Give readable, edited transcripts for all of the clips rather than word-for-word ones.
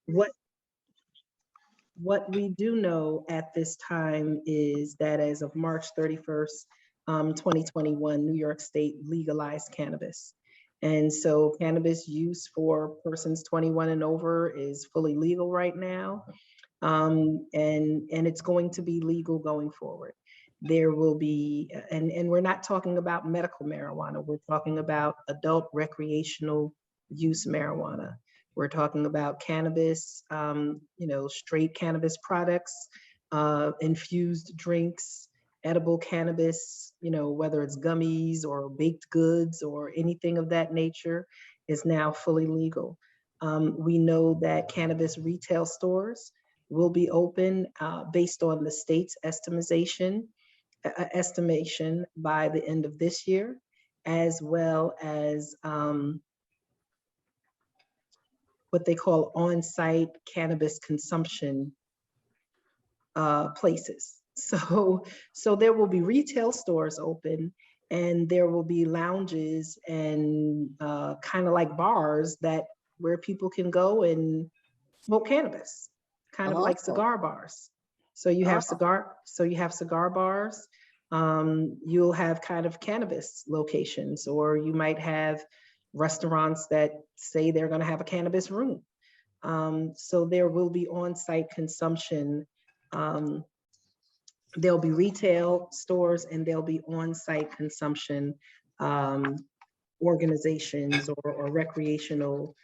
What what we do know at this time is that as of March 31st, 2021, New York State legalized cannabis. And so cannabis use for persons 21 and over is fully legal right now. And it's going to be legal going forward. There will be, and we're not talking about medical marijuana, we're talking about adult recreational use marijuana. We're talking about cannabis, straight cannabis products, infused drinks, edible cannabis, whether it's gummies or baked goods or anything of that nature is now fully legal. We know that cannabis retail stores will be open based on the state's estimation by the end of this year, as well as what they call on-site cannabis consumption places. So there will be retail stores open, and there will be lounges and kind of like bars where people can go and smoke cannabis, kind of like cigar bars. So you have cigar bars. You'll have kind of cannabis locations, or you might have restaurants that say they're going to have a cannabis room. So there will be on-site consumption. There'll be retail stores and there'll be on-site consumption organizations or recreational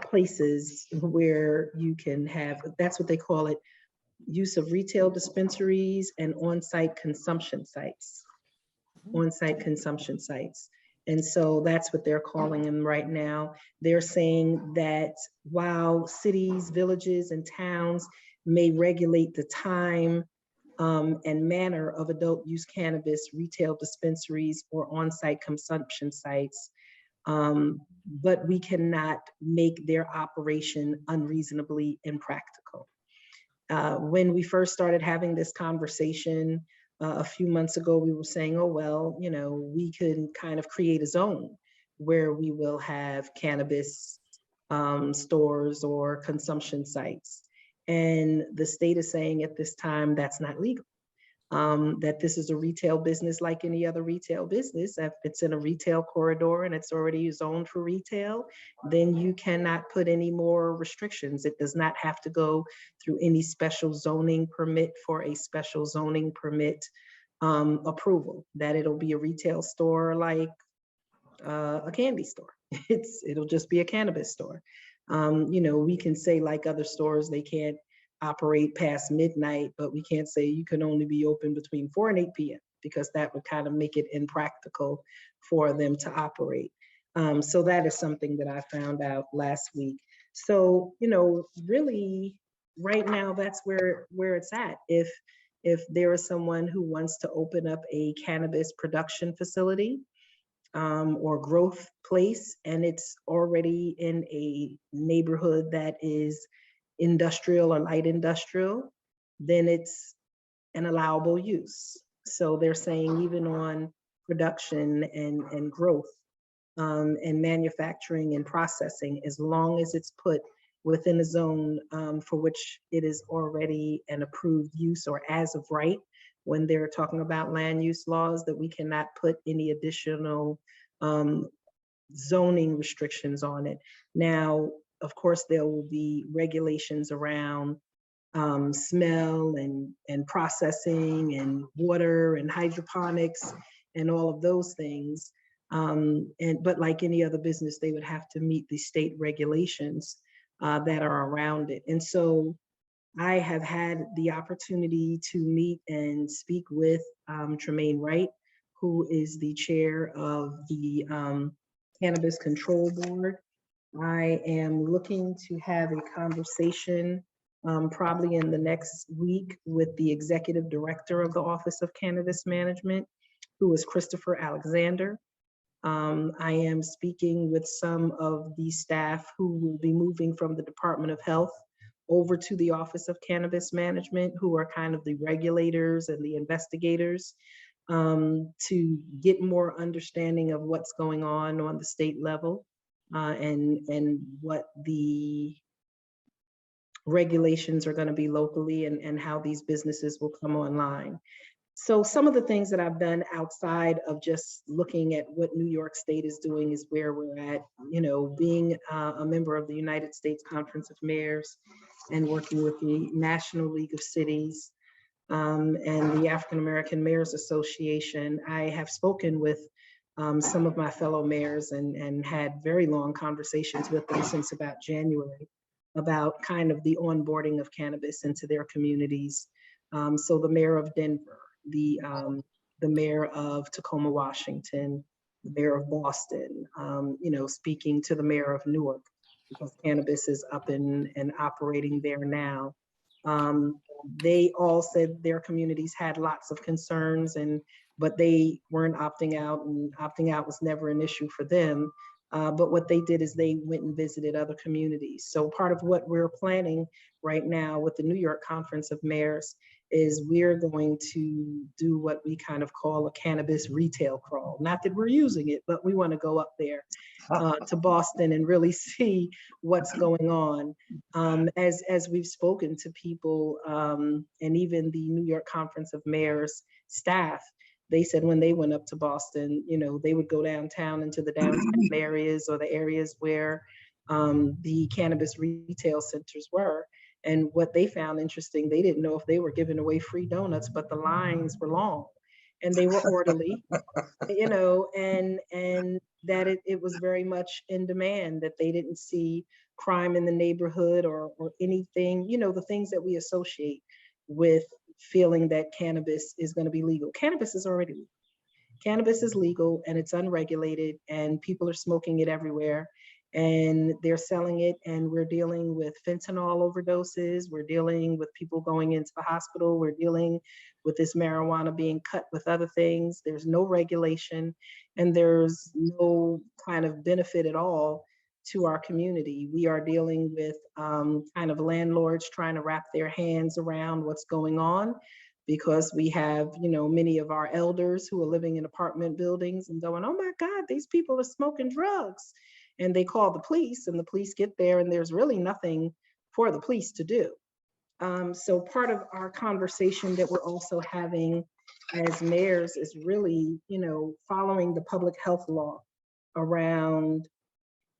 places where you can have, that's what they call it, use of retail dispensaries and on-site consumption sites. On-site consumption sites. And so that's what they're calling them right now. They're saying that while cities, villages, and towns may regulate the time and manner of adult use cannabis retail dispensaries or on-site consumption sites, but we cannot make their operation unreasonably impractical. When we first started having this conversation a few months ago, we were saying, oh, well, we could kind of create a zone where we will have cannabis stores or consumption sites. And the state is saying at this time that's not legal. That this is a retail business like any other retail business. If it's in a retail corridor and it's already zoned for retail, then you cannot put any more restrictions. It does not have to go through any special zoning permit for a special zoning permit approval, that it'll be a retail store like a candy store. It'll just be a cannabis store. We can say like other stores, they can't operate past midnight, but we can't say you can only be open between 4 and 8 p.m. because that would kind of make it impractical for them to operate. So that is something that I found out last week. So, really right now, that's where it's at. If there is someone who wants to open up a cannabis production facility or growth place, and it's already in a neighborhood that is industrial or light industrial, then it's an allowable use. So they're saying even on production and growth and manufacturing and processing, as long as it's put within a zone for which it is already an approved use or as of right, when they're talking about land use laws, that we cannot put any additional zoning restrictions on it. Now, of course, there will be regulations around smell and processing and water and hydroponics and all of those things. But like any other business, they would have to meet the state regulations that are around it. And so I have had the opportunity to meet and speak with Tremaine Wright, who is the chair of the Cannabis Control Board. I am looking to have a conversation probably in the next week with the executive director of the Office of Cannabis Management, who is Christopher Alexander. I am speaking with some of the staff who will be moving from the Department of Health over to the Office of Cannabis Management, who are kind of the regulators and the investigators, to get more understanding of what's going on the state level and what the regulations are going to be locally and how these businesses will come online. So some of the things that I've done outside of just looking at what New York State is doing is where we're at, being a member of the United States Conference of Mayors and working with the National League of Cities and the African American Mayors Association. I have spoken with some of my fellow mayors and had very long conversations with them since about January about kind of the onboarding of cannabis into their communities. So the mayor of Denver, the mayor of Tacoma, Washington, the mayor of Boston, speaking to the mayor of Newark, because cannabis is up and operating there now. They all said their communities had lots of concerns, but they weren't opting out, and opting out was never an issue for them. But what they did is they went and visited other communities. So part of what we're planning right now with the New York Conference of Mayors is we're going to do what we kind of call a cannabis retail crawl. Not that we're using it, but we want to go up there to Boston and really see what's going on. As we've spoken to people and even the New York Conference of Mayors staff, they said when they went up to Boston, they would go downtown into the downtown areas or the areas where the cannabis retail centers were. And what they found interesting, they didn't know if they were giving away free donuts, but the lines were long and they were orderly, and that it was very much in demand, that they didn't see crime in the neighborhood or anything, the things that we associate with feeling that cannabis is going to be legal. Cannabis is already legal. Cannabis is legal and it's unregulated and people are smoking it everywhere and they're selling it, and we're dealing with fentanyl overdoses. We're dealing with people going into the hospital. We're dealing with this marijuana being cut with other things. There's no regulation and there's no kind of benefit at all to our community. We are dealing with kind of landlords trying to wrap their hands around what's going on, because we have, many of our elders who are living in apartment buildings and going, oh my God, these people are smoking drugs. And they call the police and the police get there and there's really nothing for the police to do. So part of our conversation that we're also having as mayors is really, following the public health law around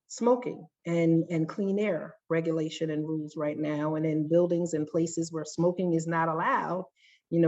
smoking and clean air regulation and rules right now. And in buildings and places where smoking is not allowed,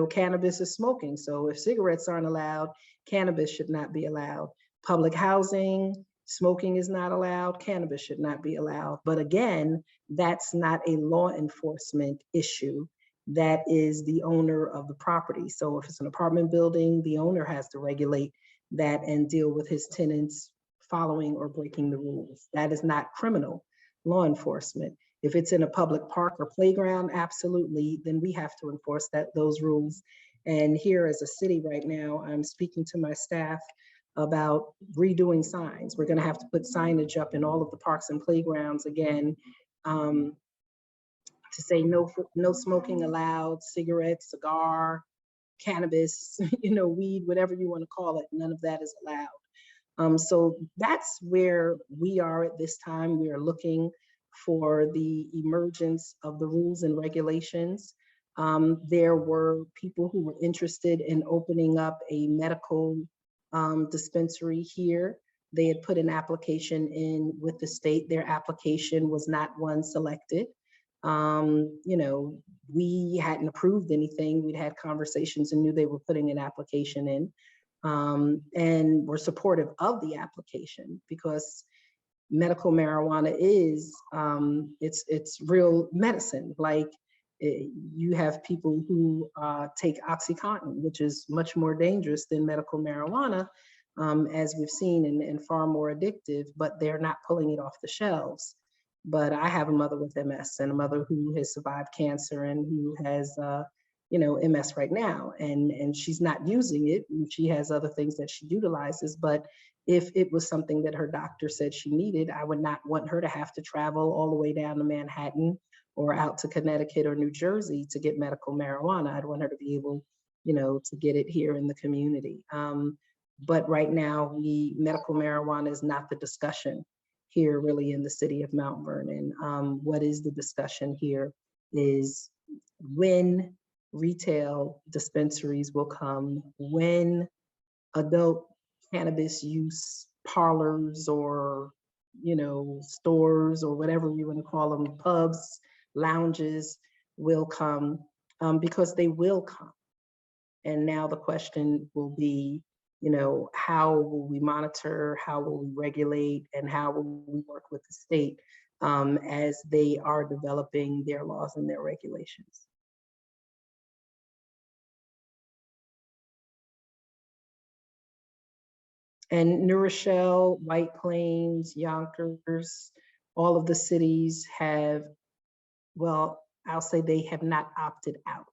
cannabis is smoking. So if cigarettes aren't allowed, cannabis should not be allowed. Public housing, smoking is not allowed, cannabis should not be allowed. But again, that's not a law enforcement issue. That is the owner of the property. So if it's an apartment building, the owner has to regulate that and deal with his tenants following or breaking the rules. That is not criminal law enforcement. If it's in a public park or playground, absolutely, then we have to enforce those rules. And here as a city right now, I'm speaking to my staff about redoing signs. We're gonna have to put signage up in all of the parks and playgrounds again to say no smoking allowed, cigarettes, cigar, cannabis, weed, whatever you wanna call it, none of that is allowed. So that's where we are at this time. We are looking for the emergence of the rules and regulations. There were people who were interested in opening up a medical dispensary here. They had put an application in with the state. Their application was not one selected. We hadn't approved anything. We'd had conversations and knew they were putting an application in. And we're supportive of the application because medical marijuana is, it's real medicine. Like you have people who take OxyContin, which is much more dangerous than medical marijuana, as we've seen, and far more addictive, but they're not pulling it off the shelves. But I have a mother with MS and a mother who has survived cancer and who has MS right now, and she's not using it. And she has other things that she utilizes, but if it was something that her doctor said she needed, I would not want her to have to travel all the way down to Manhattan or out to Connecticut or New Jersey to get medical marijuana. I'd want her to be able, to get it here in the community. But right now, medical marijuana is not the discussion here really in the city of Mount Vernon. What is the discussion here is when retail dispensaries will come, when adult cannabis use parlors or, stores or whatever you want to call them, pubs, lounges will come, because they will come. And now the question will be, how will we monitor, how will we regulate, and how will we work with the state as they are developing their laws and their regulations. And New Rochelle, White Plains, Yonkers, all of the cities have, well, I'll say they have not opted out.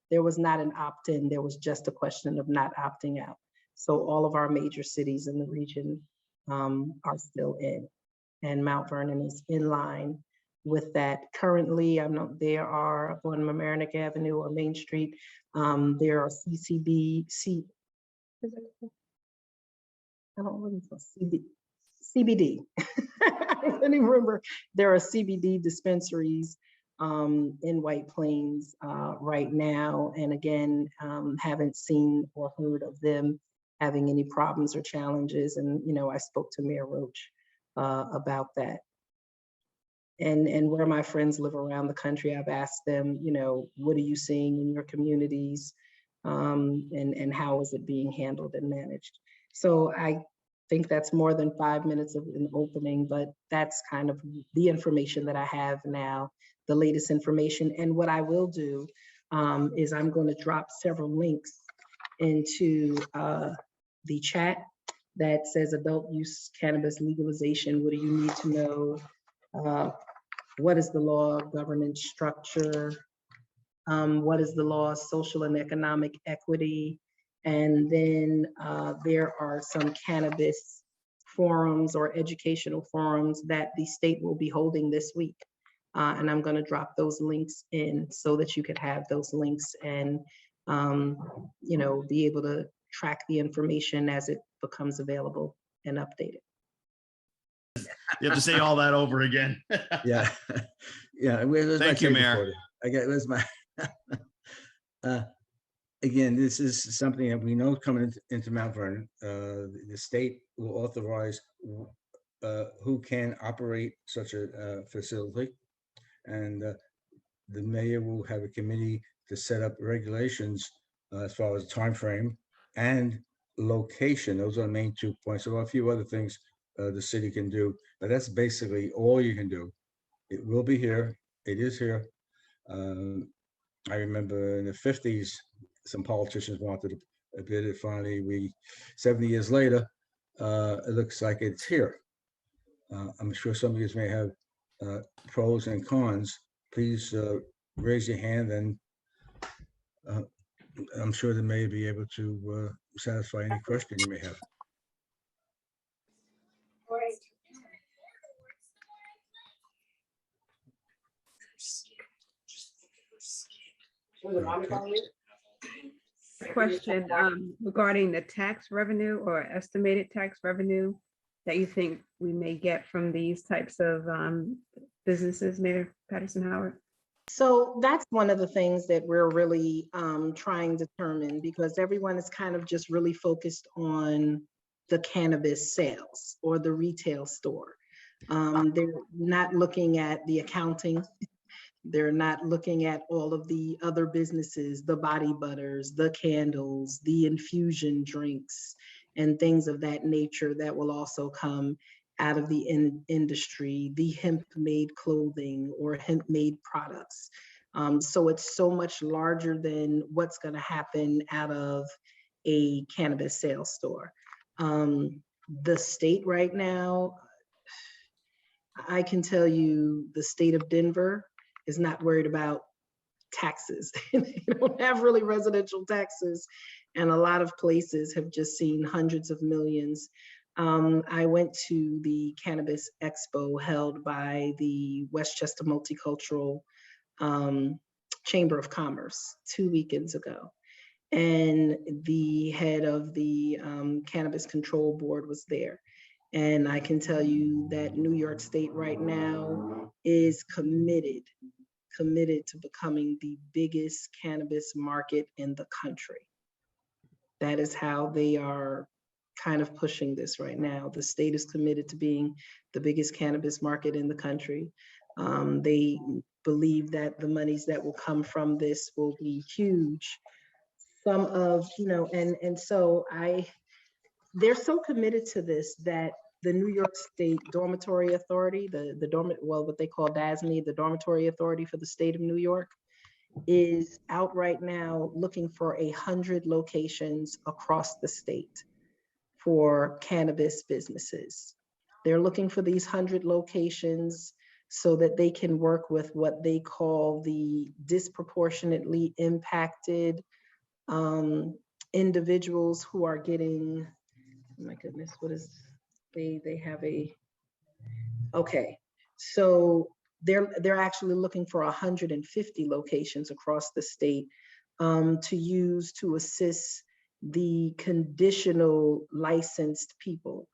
There was not an opt-in, there was just a question of not opting out. So all of our major cities in the region are still in, and Mount Vernon is in line with that. Currently, I know there are on Mamaroneck Avenue or Main Street, there are I don't really know, CBD. I don't even remember. There are CBD dispensaries in White Plains right now. And again, haven't seen or heard of them having any problems or challenges. And, I spoke to Mayor Roach about that. And where my friends live around the country, I've asked them, what are you seeing in your communities? And how is it being handled and managed? So I think that's more than 5 minutes of an opening, but that's kind of the information that I have now, the latest information. And what I will do is I'm going to drop several links into the chat that says adult use cannabis legalization. What do you need to know? What is the law, governance structure? What is the law, social and economic equity? And then there are some cannabis forums or educational forums that the state will be holding this week. And I'm going to drop those links in so that you could have those links and, be able to track the information as it becomes available and updated. You have to say all that over again. Yeah. Yeah. Thank you, Mayor. Where's my again, this is something that we know coming into Mount Vernon. The state will authorize who can operate such a facility, and the mayor will have a committee to set up regulations as far as time frame and location. Those are the main 2 points. There are a few other things the city can do, but that's basically all you can do. It will be here. It is here. I remember in the 50s, some politicians wanted to bid it. Finally, 70 years later, it looks like it's here. I'm sure some of you may have pros and cons. Please raise your hand, and I'm sure they may be able to satisfy any question you may have. Question regarding the tax revenue or estimated tax revenue that you think we may get from these types of businesses, Mayor Patterson Howard? So that's one of the things that we're really trying to determine, because everyone is kind of just really focused on the cannabis sales or the retail store. They're not looking at the accounting. They're not looking at all of the other businesses, the body butters, the candles, the infusion drinks, and things of that nature that will also come out of the industry, the hemp-made clothing or hemp-made products. So it's so much larger than what's going to happen out of a cannabis sales store. The state right now, I can tell you the state of Denver is not worried about taxes. They don't have really residential taxes. And a lot of places have just seen hundreds of millions. I went to the Cannabis Expo held by the Westchester Multicultural Chamber of Commerce 2 weekends ago. And the head of the Cannabis Control Board was there. And I can tell you that New York State right now is committed committed to becoming the biggest cannabis market in the country. That is how they are kind of pushing this right now. The state is committed to being the biggest cannabis market in the country. They believe that the monies that will come from this will be huge. Some of, and so they're so committed to this that the New York State Dormitory Authority, what they call DASME, the Dormitory Authority for the state of New York, is out right now looking for 100 locations across the state for cannabis businesses. They're looking for these 100 locations so that they can work with what they call the disproportionately impacted individuals who are getting, oh my goodness, what is, they have okay. So they're actually looking for 150 locations across the state to use to assist the conditional licensed people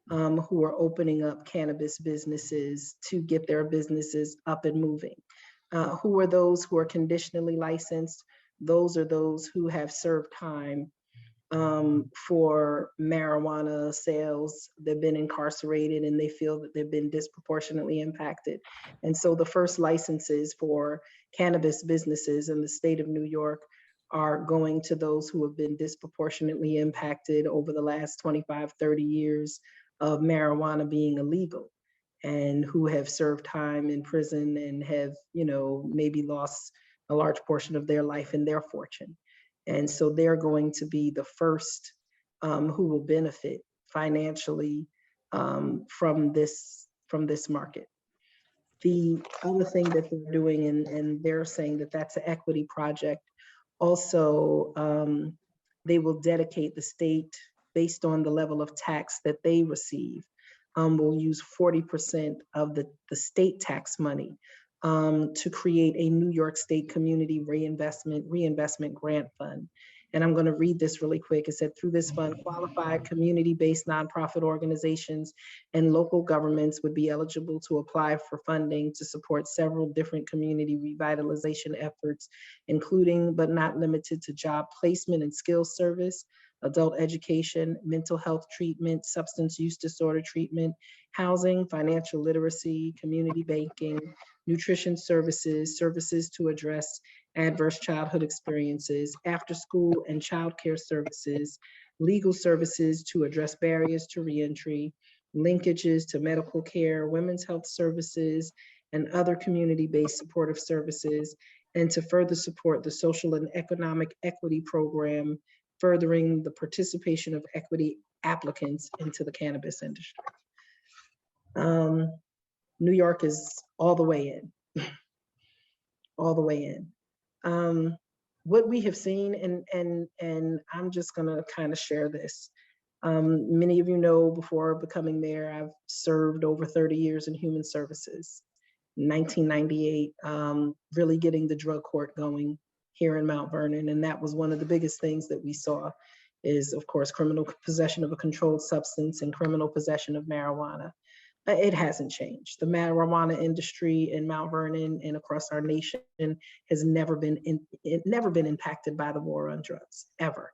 who are opening up cannabis businesses to get their businesses up and moving. Who are those who are conditionally licensed? Those are those who have served time for marijuana sales. They've been incarcerated and they feel that they've been disproportionately impacted. And so the first licenses for cannabis businesses in the state of New York are going to those who have been disproportionately impacted over the last 25, 30 years of marijuana being illegal, and who have served time in prison and have, maybe lost a large portion of their life and their fortune. And so they're going to be the first who will benefit financially from this market. The other thing that they're doing, and they're saying that that's an equity project. Also, they will dedicate the state based on the level of tax that they receive. Will use 40% of the state tax money to create a New York State Community Reinvestment Grant Fund. And I'm going to read this really quick. It said, through this fund, qualified community-based nonprofit organizations and local governments would be eligible to apply for funding to support several different community revitalization efforts, including but not limited to job placement and skills service, adult education, mental health treatment, substance use disorder treatment, housing, financial literacy, community banking, nutrition services, services to address adverse childhood experiences, after school and childcare services, legal services to address barriers to reentry, linkages to medical care, women's health services, and other community-based supportive services, and to further support the social and economic equity program, furthering the participation of equity applicants into the cannabis industry. New York is all the way in, all the way in. What we have seen, and I'm just gonna kind of share this. Many of you know, before becoming mayor, I've served over 30 years in human services. 1998, really getting the drug court going here in Mount Vernon. And that was one of the biggest things that we saw is, of course, criminal possession of a controlled substance and criminal possession of marijuana. It hasn't changed. The marijuana industry in Mount Vernon and across our nation has never been impacted by the war on drugs, ever.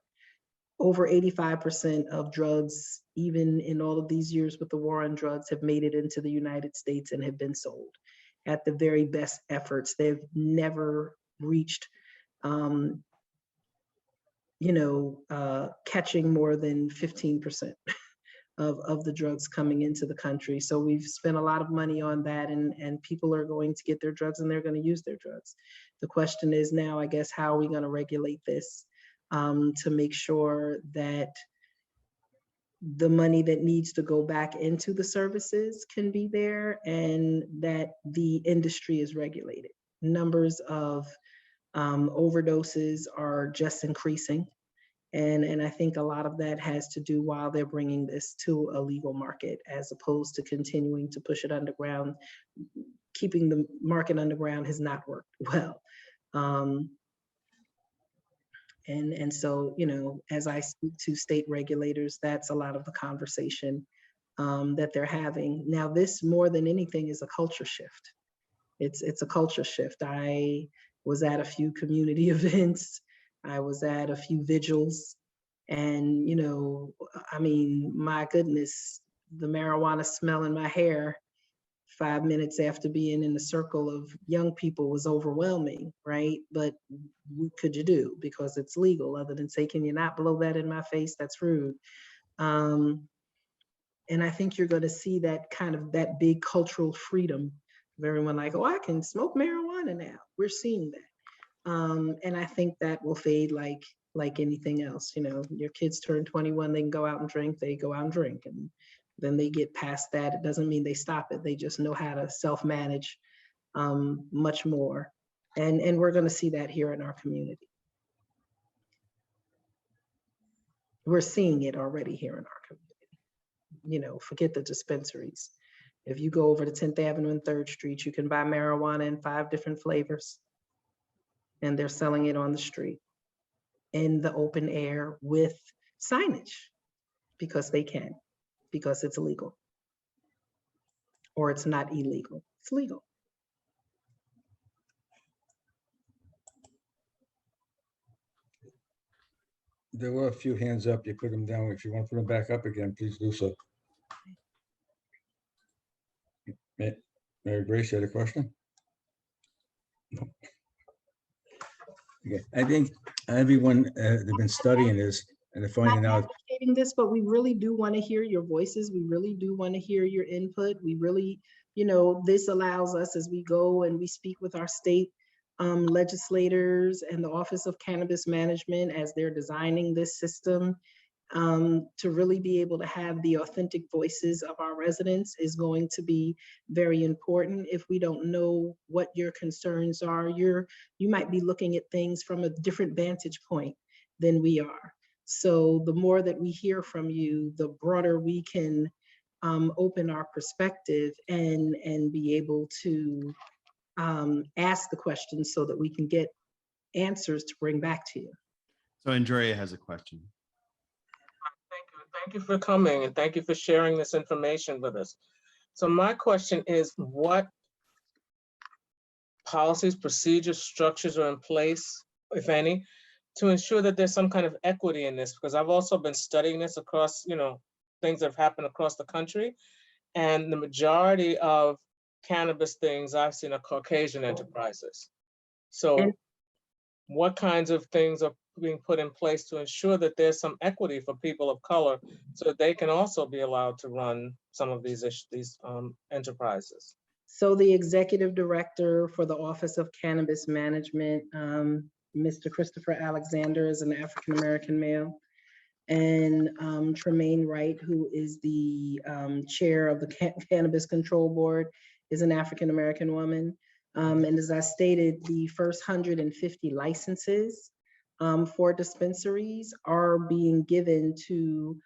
Over 85% of drugs, even in all of these years with the war on drugs, have made it into the United States and have been sold. At the very best efforts, they've never reached catching more than 15% of the drugs coming into the country. So we've spent a lot of money on that, and people are going to get their drugs and they're going to use their drugs. The question is now, I guess, how are we going to regulate this to make sure that the money that needs to go back into the services can be there and that the industry is regulated. Numbers of overdoses are just increasing. And I think a lot of that has to do while they're bringing this to a legal market, as opposed to continuing to push it underground. Keeping the market underground has not worked well. And so, as I speak to state regulators, that's a lot of the conversation that they're having. Now, this more than anything is a culture shift. It's a culture shift. I was at a few community events. I was at a few vigils, and I mean, my goodness, the marijuana smell in my hair 5 minutes after being in the circle of young people was overwhelming, right? But what could you do? Because it's legal, other than say, can you not blow that in my face? That's rude. And I think you're going to see that kind of that big cultural freedom of everyone like, oh, I can smoke marijuana now. We're seeing that. And I think that will fade like anything else. Your kids turn 21, they can go out and drink, they go out and drink. And then they get past that. It doesn't mean they stop it. They just know how to self-manage much more. And we're going to see that here in our community. We're seeing it already here in our community. Forget the dispensaries. If you go over to 10th Avenue and 3rd Street, you can buy marijuana in 5 different flavors. And they're selling it on the street in the open air with signage because they can, because it's illegal. Or it's not illegal, it's legal. There were a few hands up. You put them down. If you want to put them back up again, please do so. Mary Grace, you had a question? No. Okay. I think everyone they've been studying this and they're finding Not out. advocating this, but we really do want to hear your voices. We really do want to hear your input. We really, this allows us as we go and we speak with our state legislators and the Office of Cannabis Management as they're designing this system, to really be able to have the authentic voices of our residents is going to be very important. If we don't know what your concerns are, you might be looking at things from a different vantage point than we are. So the more that we hear from you, the broader we can open our perspective and be able to ask the questions so that we can get answers to bring back to you. So Andrea has a question. Thank you for coming and thank you for sharing this information with us. So my question is, what policies, procedures, structures are in place, if any, to ensure that there's some kind of equity in this? Because I've also been studying this across, things that have happened across the country. And the majority of cannabis things I've seen are Caucasian enterprises. So what kinds of things are being put in place to ensure that there's some equity for people of color so that they can also be allowed to run some of these enterprises? So the executive director for the Office of Cannabis Management, Mr. Christopher Alexander, is an African American male, and Tremaine Wright, who is the chair of the Cannabis Control Board, is an African American woman. And as I stated, the first 150 licenses for dispensaries are being given to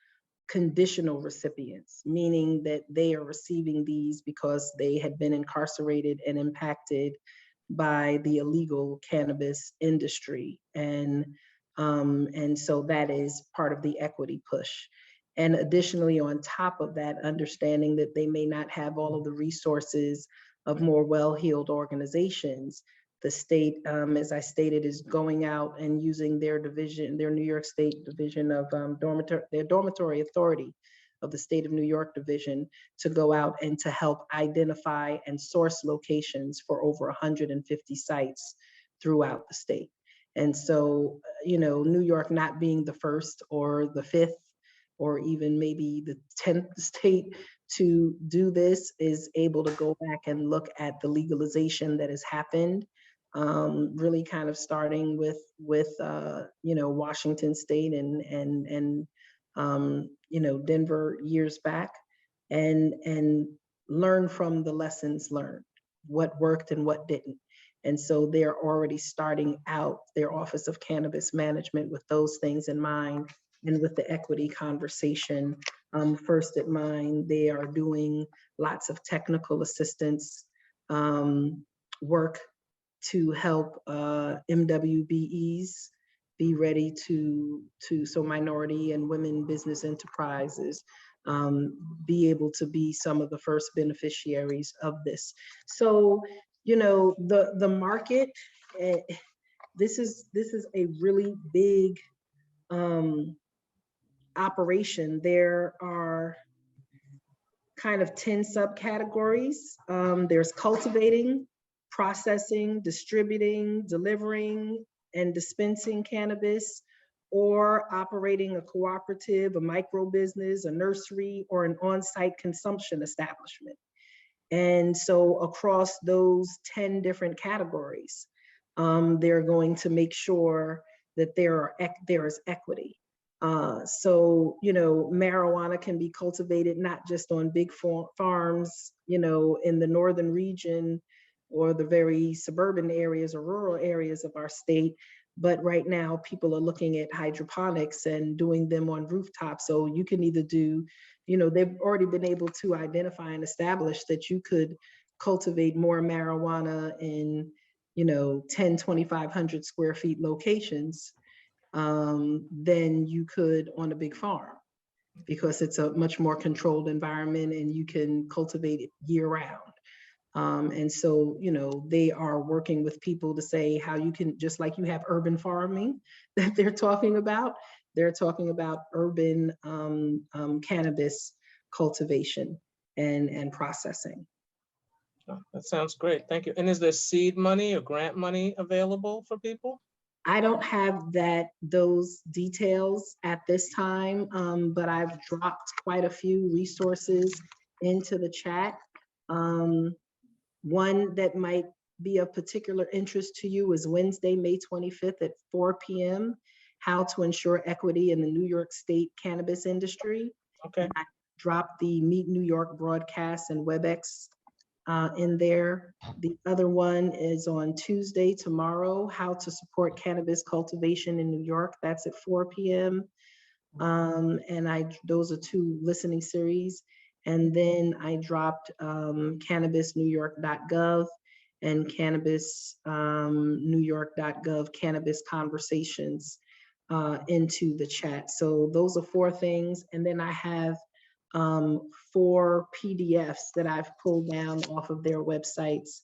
conditional recipients, meaning that they are receiving these because they had been incarcerated and impacted by the illegal cannabis industry. And so that is part of the equity push. And additionally, on top of that, understanding that they may not have all of the resources of more well-heeled organizations, the state, as I stated, is going out and using their division, their New York State division of their dormitory authority of the state of New York division to go out and to help identify and source locations for over 150 sites throughout the state. And so, New York not being the first or the fifth or even maybe the 10th state to do this is able to go back and look at the legalization that has happened, really kind of starting with Washington State and Denver years back, and learn from the lessons learned, what worked and what didn't. And so they're already starting out their Office of Cannabis Management with those things in mind and with the equity conversation first at mind. They are doing lots of technical assistance work to help MWBEs be ready so minority and women business enterprises be able to be some of the first beneficiaries of this. So you know, the market, this is a really big operation. There are kind of 10 subcategories. There's cultivating, processing, distributing, delivering, and dispensing cannabis, or operating a cooperative, a micro business, a nursery, or an on-site consumption establishment. And so across those 10 different categories, they're going to make sure that there is equity. So, you know, marijuana can be cultivated not just on big farms, you know, in the northern region or the very suburban areas or rural areas of our state, but right now people are looking at hydroponics and doing them on rooftops. So you can either do, you know, they've already been able to identify and establish that you could cultivate more marijuana in, you know, 10, 2,500 square feet locations than you could on a big farm, because it's a much more controlled environment and you can cultivate it year round. And so, you know, they are working with people to say how you can, just like you have urban farming that they're talking about urban cannabis cultivation and processing. Oh, that sounds great. Thank you. And is there seed money or grant money available for people? I don't have those details at this time, but I've dropped quite a few resources into the chat. One that might be of particular interest to you is Wednesday, May 25th at 4 p.m., How to Ensure Equity in the New York State Cannabis Industry. Okay. I dropped the Meet New York broadcast and WebEx in there. The other one is on Tuesday, tomorrow, How to Support Cannabis Cultivation in New York. That's at 4 p.m. And those are 2 listening series. And then I dropped cannabisnewyork.gov and cannabisnewyork.gov cannabis conversations into the chat. So those are 4 things. And then I have 4 PDFs that I've pulled down off of their websites,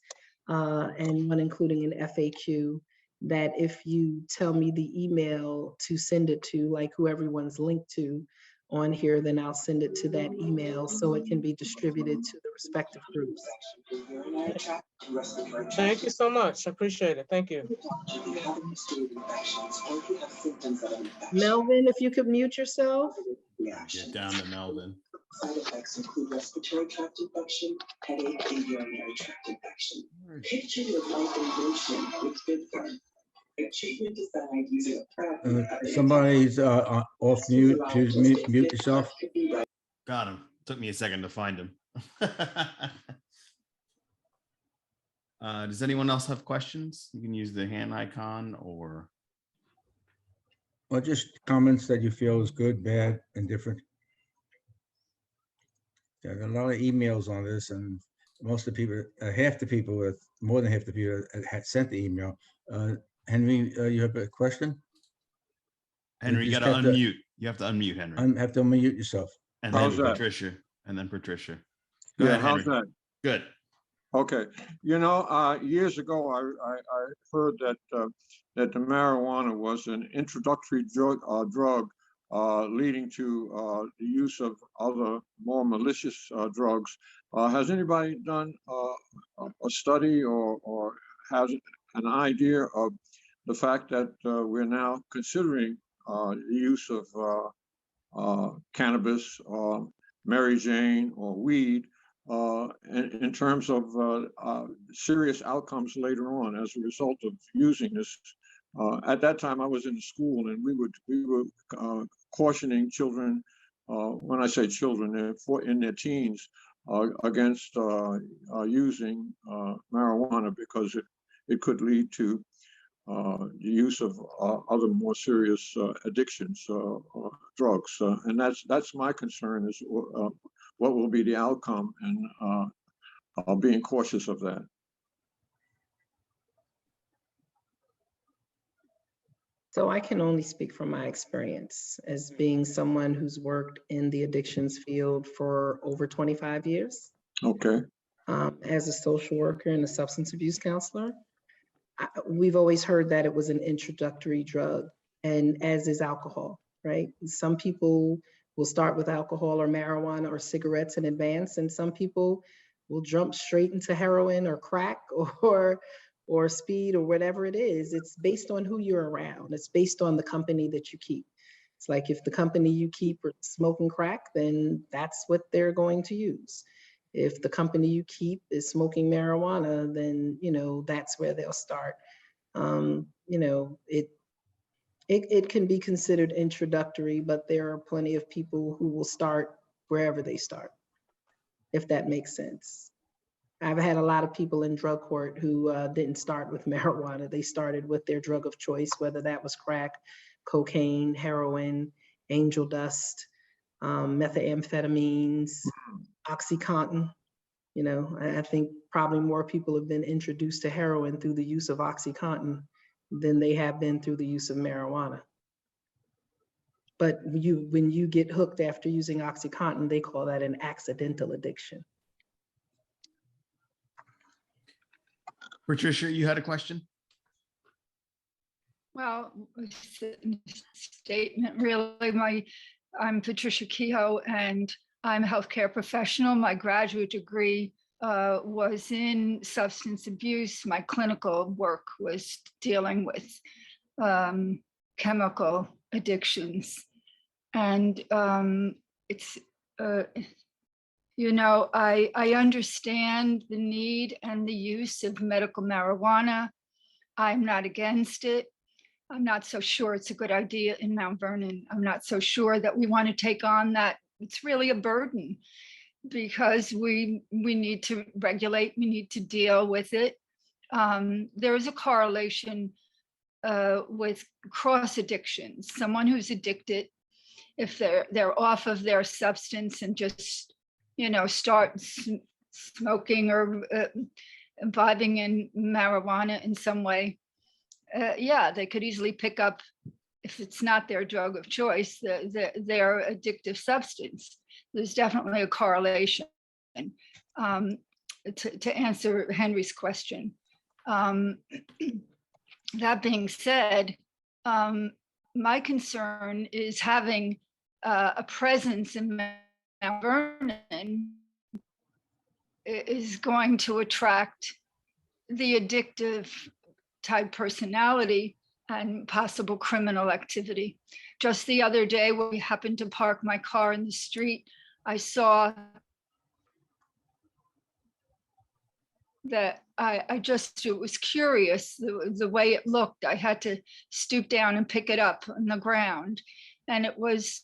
and one including an FAQ, that if you tell me the email to send it to, like who everyone's linked to on here, then I'll send it to that email so it can be distributed to the respective groups. Thank you so much. I appreciate it. Thank you. Melvin, if you could mute yourself. Get down to Melvin. Side effects include respiratory tract infection, headache, and urinary tract infection. Picture your life in motion with Good Fun. A treatment designed using a prep. Somebody's off mute. Please mute yourself. Got him. Took me a second to find him. Does anyone else have questions? You can use the hand icon or. Or just comments that you feel is good, bad, indifferent. There are a lot of emails on this, and most of the people, half the people, more than half the people had sent the email. Henry, you have a question? Henry, you got to unmute. You have to unmute, Henry. Have to unmute yourself. And then Patricia. And then Patricia. Go ahead, how's that? Good. Okay. You know, years ago, I heard that that the marijuana was an introductory drug leading to the use of other more malicious drugs. Has anybody done a study or has an idea of the fact that we're now considering the use of cannabis, Mary Jane, or weed in terms of serious outcomes later on as a result of using this? At that time, I was in school, and we were cautioning children. When I say children, in their teens, against using marijuana because it could lead to the use of other more serious addictions, drugs, and that's my concern is what will be the outcome, and being cautious of that. So I can only speak from my experience as being someone who's worked in the addictions field for over 25 years. Okay. as a social worker and a substance abuse counselor. We've always heard that it was an introductory drug, and as is alcohol, right? Some people will start with alcohol or marijuana or cigarettes in advance, and some people will jump straight into heroin or crack or speed or whatever it is. It's based on who you're around. It's based on the company that you keep. It's like if the company you keep are smoking crack, then that's what they're going to use. If the company you keep is smoking marijuana, then, you know, that's where they'll start. You know, it can be considered introductory, but there are plenty of people who will start wherever they start, if that makes sense. I've had a lot of people in drug court who didn't start with marijuana. They started with their drug of choice, whether that was crack, cocaine, heroin, angel dust, methamphetamines, OxyContin. You know, I think probably more people have been introduced to heroin through the use of OxyContin than they have been through the use of marijuana. But when you get hooked after using OxyContin, they call that an accidental addiction. Patricia, you had a question? Well, statement really. I'm Patricia Kehoe, and I'm a healthcare professional. My graduate degree was in substance abuse. My clinical work was dealing with chemical addictions. And it's, you know, I understand the need and the use of medical marijuana. I'm not against it. I'm not so sure it's a good idea in Mount Vernon. I'm not so sure that we want to take on that. It's really a burden because we need to regulate, we need to deal with it. There is a correlation with cross addictions. Someone who's addicted, if they're off of their substance and just, you know, start smoking or imbibing in marijuana in some way, yeah, they could easily pick up, if it's not their drug of choice, their addictive substance. There's definitely a correlation. To answer Henry's question. That being said, my concern is having a presence in Mount Vernon is going to attract the addictive type personality and possible criminal activity. Just the other day, when we happened to park my car in the street, I saw that it was curious, the way it looked. I had to stoop down and pick it up on the ground. And it was...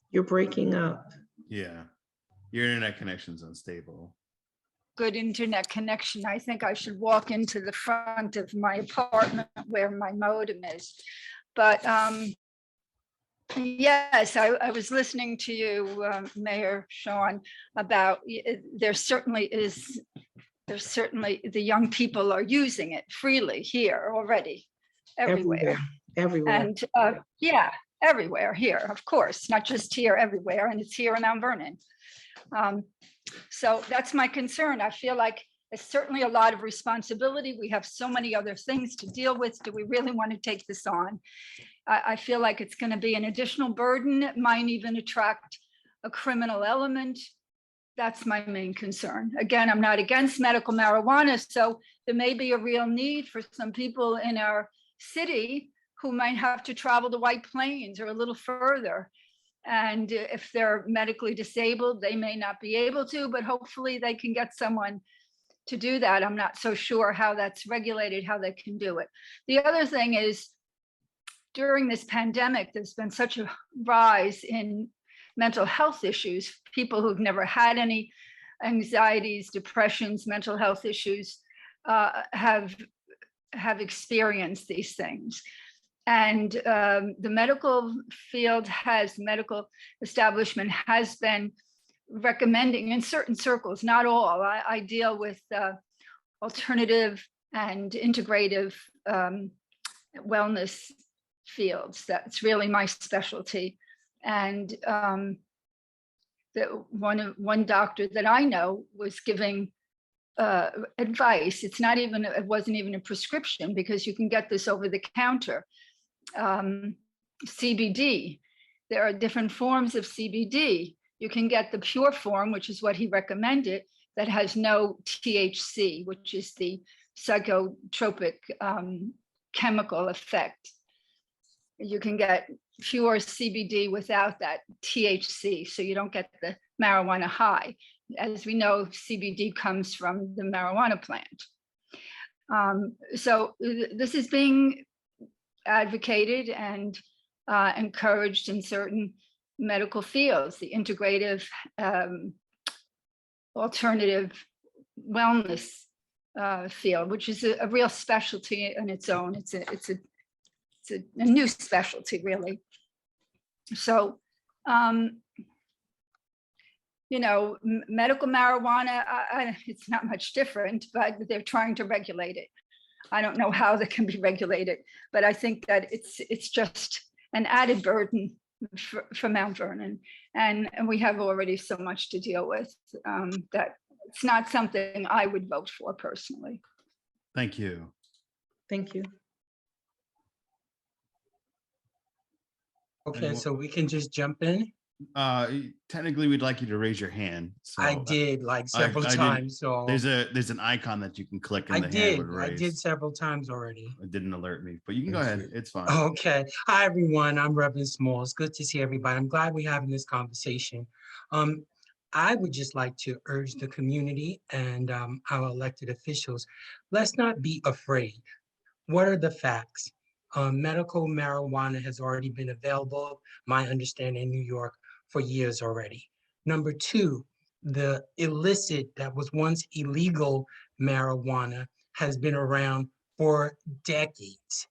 You're breaking up. Yeah, your internet connection's unstable. Good internet connection. I think I should walk into the front of my apartment where my modem is. But yes, I was listening to you, Mayor Shawn, about there's certainly the young people are using it freely here already, everywhere. Everywhere. And yeah, everywhere here, of course, not just here, everywhere. And it's here in Mount Vernon. So that's my concern. I feel like it's certainly a lot of responsibility. We have so many other things to deal with. Do we really want to take this on? I feel like it's going to be an additional burden. It might even attract a criminal element. That's my main concern. Again, I'm not against medical marijuana, so there may be a real need for some people in our city who might have to travel to White Plains or a little further. And if they're medically disabled, they may not be able to, but hopefully they can get someone to do that. I'm not so sure how that's regulated, how they can do it. The other thing is, during this pandemic, there's been such a rise in mental health issues. People who've never had any anxieties, depressions, mental health issues have experienced these things. And the medical field medical establishment has been recommending in certain circles, not all. I deal with alternative and integrative wellness fields. That's really my specialty. And that one doctor that I know was giving advice. It wasn't even a prescription, because you can get this over the counter. CBD. There are different forms of CBD. You can get the pure form, which is what he recommended, that has no THC, which is the psychotropic chemical effect. You can get pure CBD without that THC, so you don't get the marijuana high. As we know, CBD comes from the marijuana plant. So this is being advocated and encouraged in certain medical fields, the integrative alternative wellness field, which is a real specialty in its own. It's a new specialty, really. So, medical marijuana, it's not much different, but they're trying to regulate it. I don't know how they can be regulated, but I think that it's just an added burden for Mount Vernon. And we have already so much to deal with that it's not something I would vote for personally. Thank you. Thank you. Okay, so we can just jump in. Technically, we'd like you to raise your hand. So I did like several times. So there's an icon that you can click and the hand would raise. I did several times already. It didn't alert me, but you can go ahead. It's fine. Okay. Hi, everyone. I'm Reverend Smalls. Good to see everybody. I'm glad we're having this conversation. I would just like to urge the community and our elected officials, let's not be afraid. What are the facts? Medical marijuana has already been available, my understanding, in New York for years already. Number two, the illicit, that was once illegal marijuana, has been around for decades.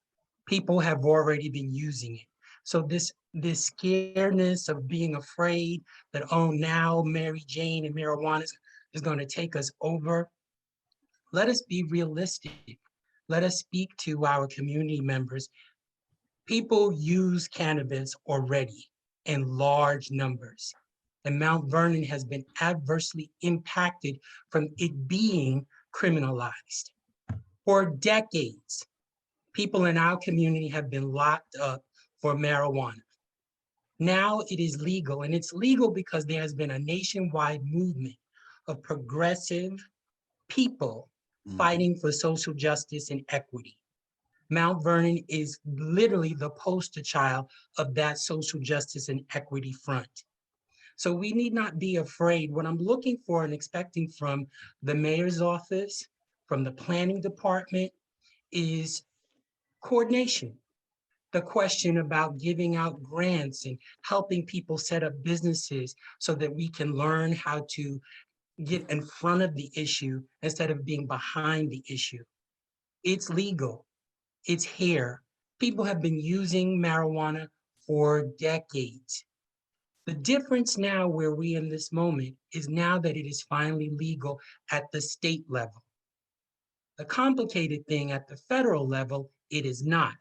People have already been using it. So this scaredness of being afraid that, oh, now Mary Jane and marijuana is going to take us over. Let us be realistic. Let us speak to our community members. People use cannabis already in large numbers, and Mount Vernon has been adversely impacted from it being criminalized. For decades, people in our community have been locked up for marijuana. Now it is legal, and it's legal because there has been a nationwide movement of progressive people fighting for social justice and equity. Mount Vernon is literally the poster child of that social justice and equity front. So we need not be afraid. What I'm looking for and expecting from the mayor's office, from the planning department, is coordination. The question about giving out grants and helping people set up businesses so that we can learn how to get in front of the issue instead of being behind the issue. It's legal. It's here. People have been using marijuana for decades. The difference now where we in this moment is now that it is finally legal at the state level. The complicated thing at the federal level, it is not.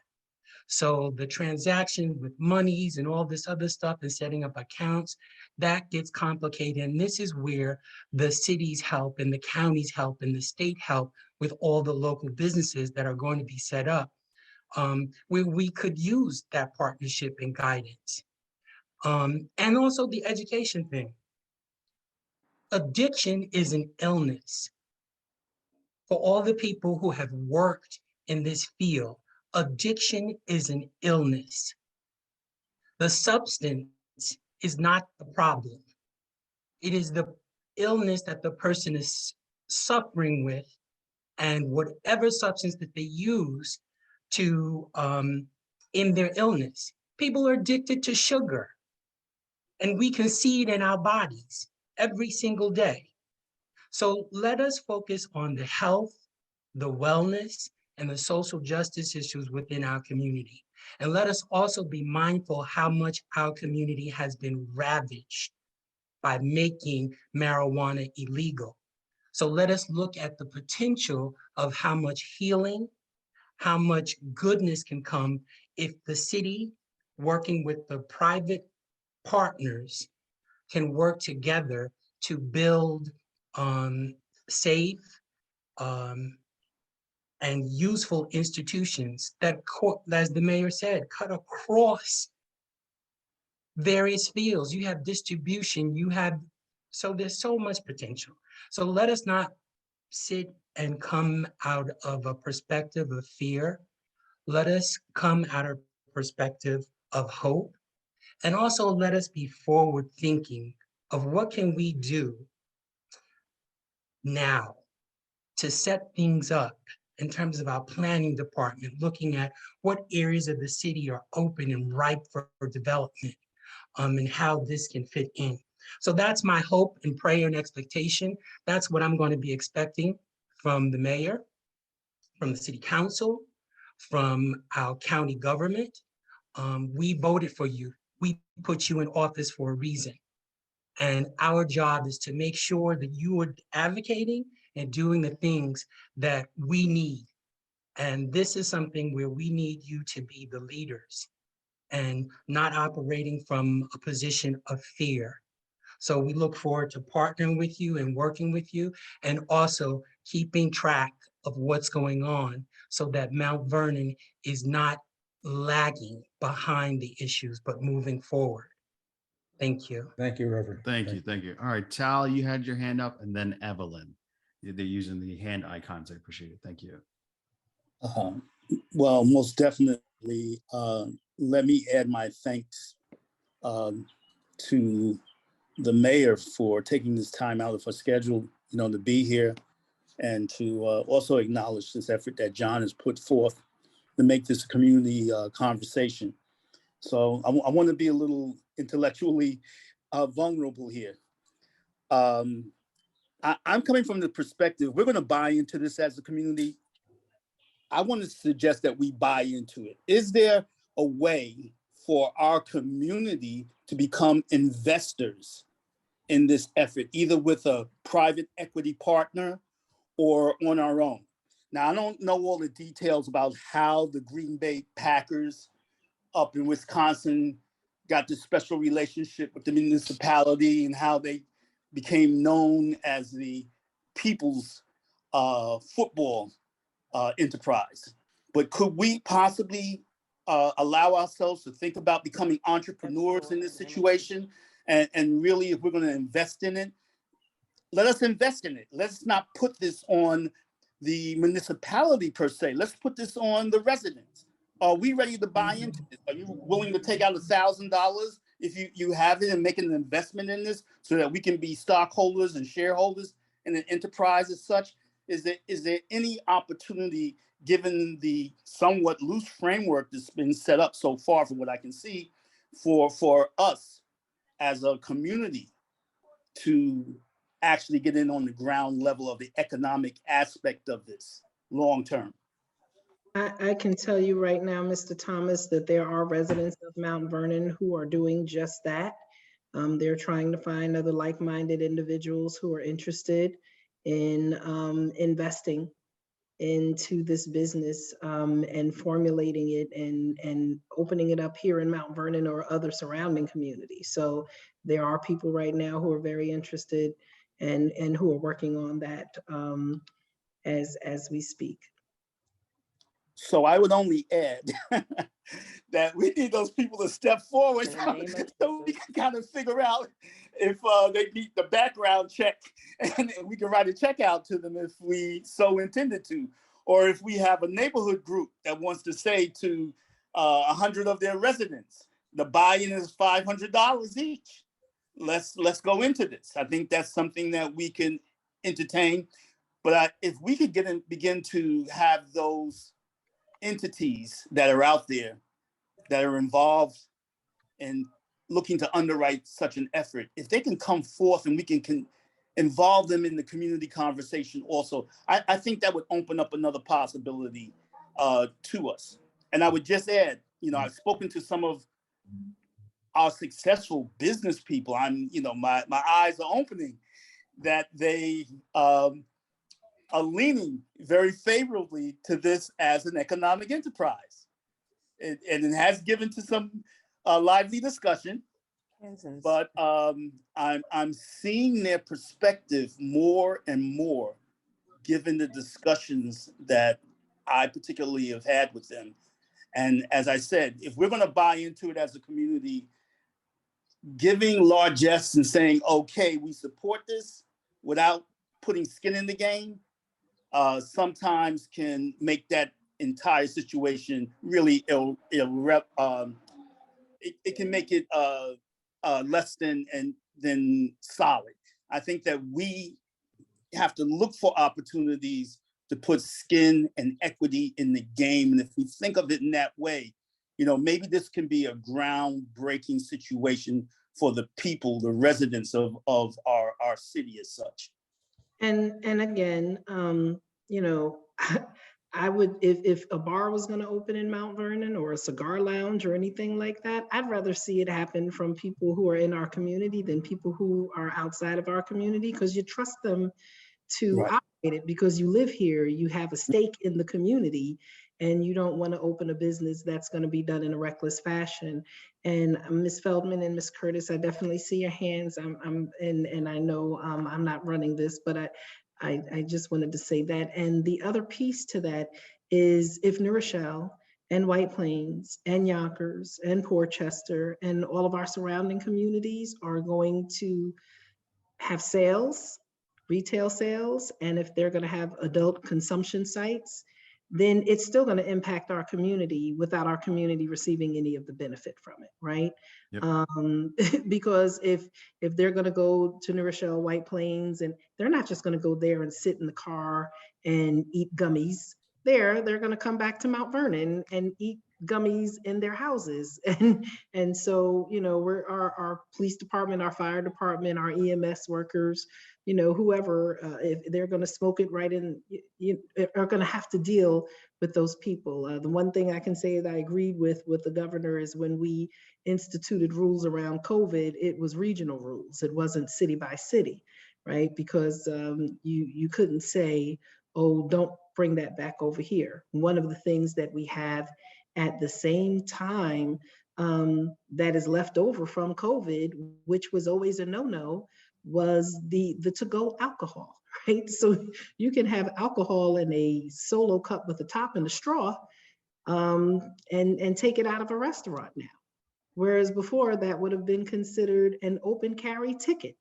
So the transaction with monies and all this other stuff and setting up accounts, that gets complicated. And this is where the cities help and the counties help and the state help with all the local businesses that are going to be set up, where we could use that partnership and guidance. And also the education thing. Addiction is an illness. For all the people who have worked in this field, addiction is an illness. The substance is not the problem. It is the illness that the person is suffering with, and whatever substance that they use to in their illness. People are addicted to sugar, and we can see it in our bodies every single day. So let us focus on the health, the wellness, and the social justice issues within our community. And let us also be mindful how much our community has been ravaged by making marijuana illegal. So let us look at the potential of how much healing, how much goodness can come if the city, working with the private partners, can work together to build safe and useful institutions that, as the mayor said, cut across various fields. You have distribution, so there's so much potential. So let us not sit and come out of a perspective of fear. Let us come out of perspective of hope. And also let us be forward thinking of what can we do now to set things up in terms of our planning department, looking at what areas of the city are open and ripe for development, and how this can fit in. So that's my hope and prayer and expectation. That's what I'm going to be expecting from the mayor, from the city council, from our county government. We voted for you. We put you in office for a reason. And our job is to make sure that you are advocating and doing the things that we need. And this is something where we need you to be the leaders and not operating from a position of fear. So we look forward to partnering with you and working with you, and also keeping track of what's going on so that Mount Vernon is not lagging behind the issues, but moving forward. Thank you. Thank you, Reverend. Thank you. Thank you. All right, Tal, you had your hand up, and then Evelyn. They're using the hand icons. I appreciate it. Thank you. Well, most definitely, let me add my thanks to the mayor for taking this time out of her schedule, to be here, and to also acknowledge this effort that John has put forth to make this a community conversation. So I want to be a little intellectually vulnerable here. I'm coming from the perspective, we're going to buy into this as a community. I want to suggest that we buy into it. Is there a way for our community to become investors in this effort, either with a private equity partner or on our own? Now, I don't know all the details about how the Green Bay Packers up in Wisconsin got this special relationship with the municipality and how they became known as the people's football enterprise. But could we possibly allow ourselves to think about becoming entrepreneurs in this situation? And really, if we're going to invest in it, let us invest in it. Let's not put this on the municipality per se. Let's put this on the residents. Are we ready to buy into this? Are you willing to take out $1,000 if you have it and make an investment in this so that we can be stockholders and shareholders in an enterprise as such? Is there any opportunity, given the somewhat loose framework that's been set up so far from what I can see, for us as a community to actually get in on the ground level of the economic aspect of this long term? I can tell you right now, Mr. Thomas, that there are residents of Mount Vernon who are doing just that. They're trying to find other like-minded individuals who are interested in investing into this business and formulating it and opening it up here in Mount Vernon or other surrounding communities. So there are people right now who are very interested and who are working on that as we speak. So I would only add that we need those people to step forward so we can kind of figure out if they meet the background check, and we can write a check out to them if we so intended to. Or if we have a neighborhood group that wants to say to 100 of their residents, the buy-in is $500 each. Let's go into this. I think that's something that we can entertain. But if we could begin to have those entities that are out there that are involved in looking to underwrite such an effort, if they can come forth and we can involve them in the community conversation also, I think that would open up another possibility to us. And I would just add, I've spoken to some of our successful business people. My eyes are opening that they are leaning very favorably to this as an economic enterprise. And it has given to some lively discussion. but I'm seeing their perspective more and more, given the discussions that I particularly have had with them. And as I said, if we're going to buy into it as a community, giving largesse and saying, okay, we support this without putting skin in the game, sometimes can make that entire situation really it can make it less than solid. I think that we have to look for opportunities to put skin and equity in the game. And if we think of it in that way, maybe this can be a groundbreaking situation for the people, the residents of our city as such. And again, I would, if a bar was going to open in Mount Vernon or a cigar lounge or anything like that, I'd rather see it happen from people who are in our community than people who are outside of our community, because you trust them to Right. operate it because you live here, you have a stake in the community, and you don't want to open a business that's going to be done in a reckless fashion. And Ms. Feldman and Ms. Curtis, I definitely see your hands. And I know I'm not running this, but I just wanted to say that. And the other piece to that is if New Rochelle and White Plains and Yonkers and Portchester and all of our surrounding communities are going to have sales, retail sales, and if they're going to have adult consumption sites, then it's still going to impact our community without our community receiving any of the benefit from it, right? Yep. Because if they're going to go to New Rochelle, White Plains, and they're not just going to go there and sit in the car and eat gummies, they're going to come back to Mount Vernon and eat gummies in their houses. And so, we're our police department, our fire department, our EMS workers, whoever, if they're going to smoke it right in, are going to have to deal with those people. The one thing I can say that I agreed with the governor is when we instituted rules around COVID, it was regional rules. It wasn't city by city, right? Because you couldn't say, oh, don't bring that back over here. One of the things that we have at the same time that is left over from COVID, which was always a no-no, was the to-go alcohol, right? So you can have alcohol in a solo cup with a top and a straw and take it out of a restaurant now. Whereas before that would have been considered an open carry ticket.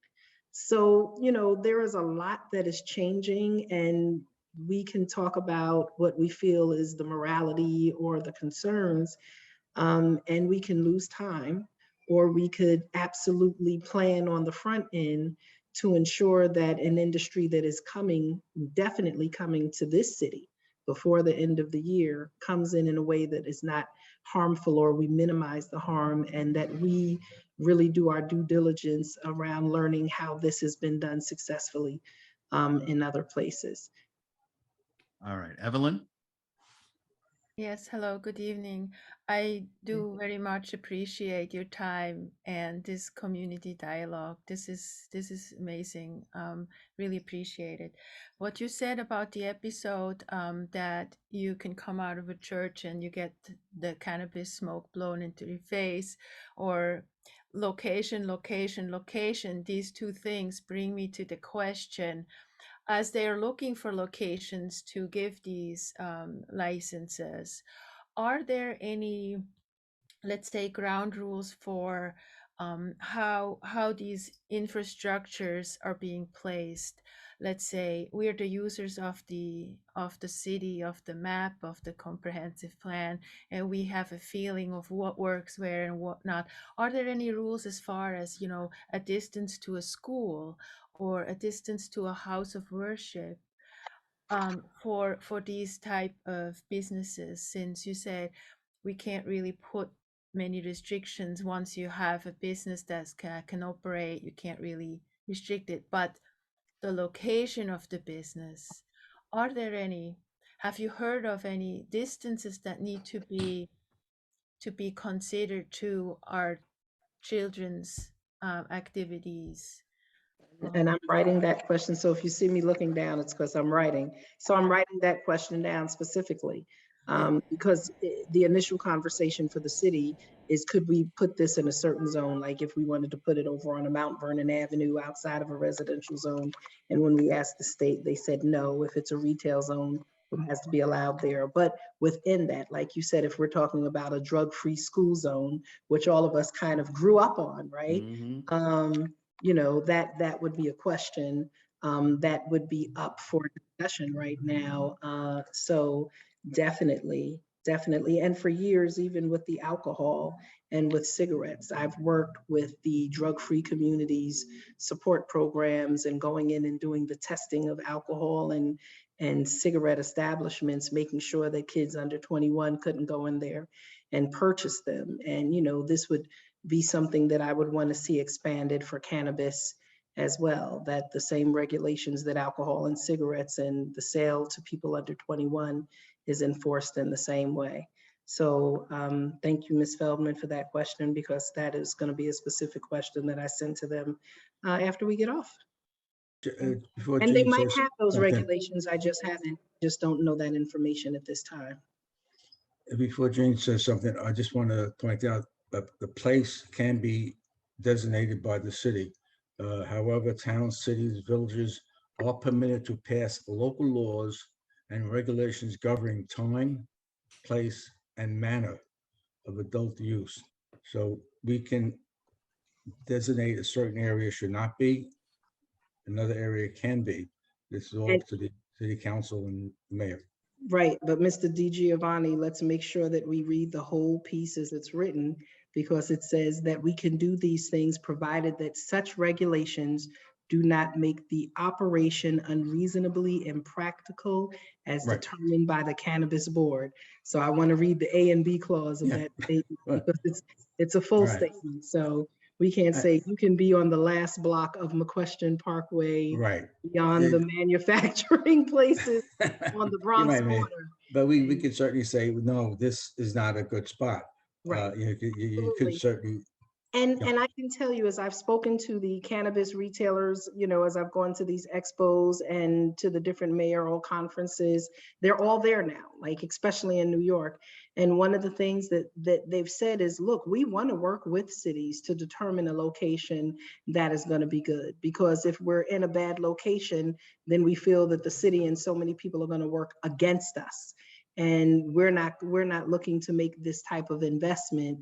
So, there is a lot that is changing, and we can talk about what we feel is the morality or the concerns, and we can lose time, or we could absolutely plan on the front end to ensure that an industry that is definitely coming to this city before the end of the year comes in a way that is not harmful, or we minimize the harm, and that we really do our due diligence around learning how this has been done successfully in other places. All right, Evelyn. Yes, hello, good evening. I do very much appreciate your time and this community dialogue. This is amazing. Really appreciate it. What you said about the episode that you can come out of a church and you get the cannabis smoke blown into your face, or location, these two things bring me to the question, as they are looking for locations to give these licenses, are there any, let's say, ground rules for how these infrastructures are being placed? Let's say we're the users of the city, of the map, of the comprehensive plan, and we have a feeling of what works where and what not. Are there any rules as far as, a distance to a school or a distance to a house of worship for these type of businesses? Since you said we can't really put many restrictions once you have a business that can operate, you can't really restrict it, but the location of the business, are there any, have you heard of any distances that need to be considered to our children's activities? And I'm writing that question. So if you see me looking down, it's because I'm writing. So I'm writing that question down specifically. Because the initial conversation for the city is, could we put this in a certain zone? Like if we wanted to put it over on a Mount Vernon Avenue outside of a residential zone. And when we asked the state, they said, no, if it's a retail zone, it has to be allowed there. But within that, like you said, if we're talking about a drug-free school zone, which all of us kind of grew up on, right? You know, that would be a question that would be up for discussion right now. So definitely. And for years, even with the alcohol and with cigarettes, I've worked with the drug-free communities support programs and going in and doing the testing of alcohol and cigarette establishments, making sure that kids under 21 couldn't go in there and purchase them. And, you know, this would be something that I would want to see expanded for cannabis as well, that the same regulations that alcohol and cigarettes and the sale to people under 21 is enforced in the same way. So thank you, Ms. Feldman, for that question, because that is going to be a specific question that I send to them after we get off. And they might have those regulations, I just don't know that information at this time. Before Jane says something, I just want to point out that the place can be designated by the city. However, towns, cities, villages are permitted to pass local laws and regulations governing time, place, and manner of adult use. So we can designate a certain area should not be, another area can be. This is all up to the city council and mayor. Right, but Mr. DiGiovanni, let's make sure that we read the whole piece as it's written, because it says that we can do these things provided that such regulations do not make the operation unreasonably impractical as determined by the Cannabis Board. So I want to read the A and B clause of that statement, because it's a full statement. So we can't say you can be on the last block of McQuestion Parkway, beyond the manufacturing places on the Bronx border. But we could certainly say, no, this is not a good spot. You could certainly. And I can tell you, as I've spoken to the cannabis retailers, you know, as I've gone to these expos and to the different mayoral conferences, they're all there now, like especially in New York. And one of the things that they've said is, look, we want to work with cities to determine a location that is going to be good. Because if we're in a bad location, then we feel that the city and so many people are going to work against us. And we're not looking to make this type of investment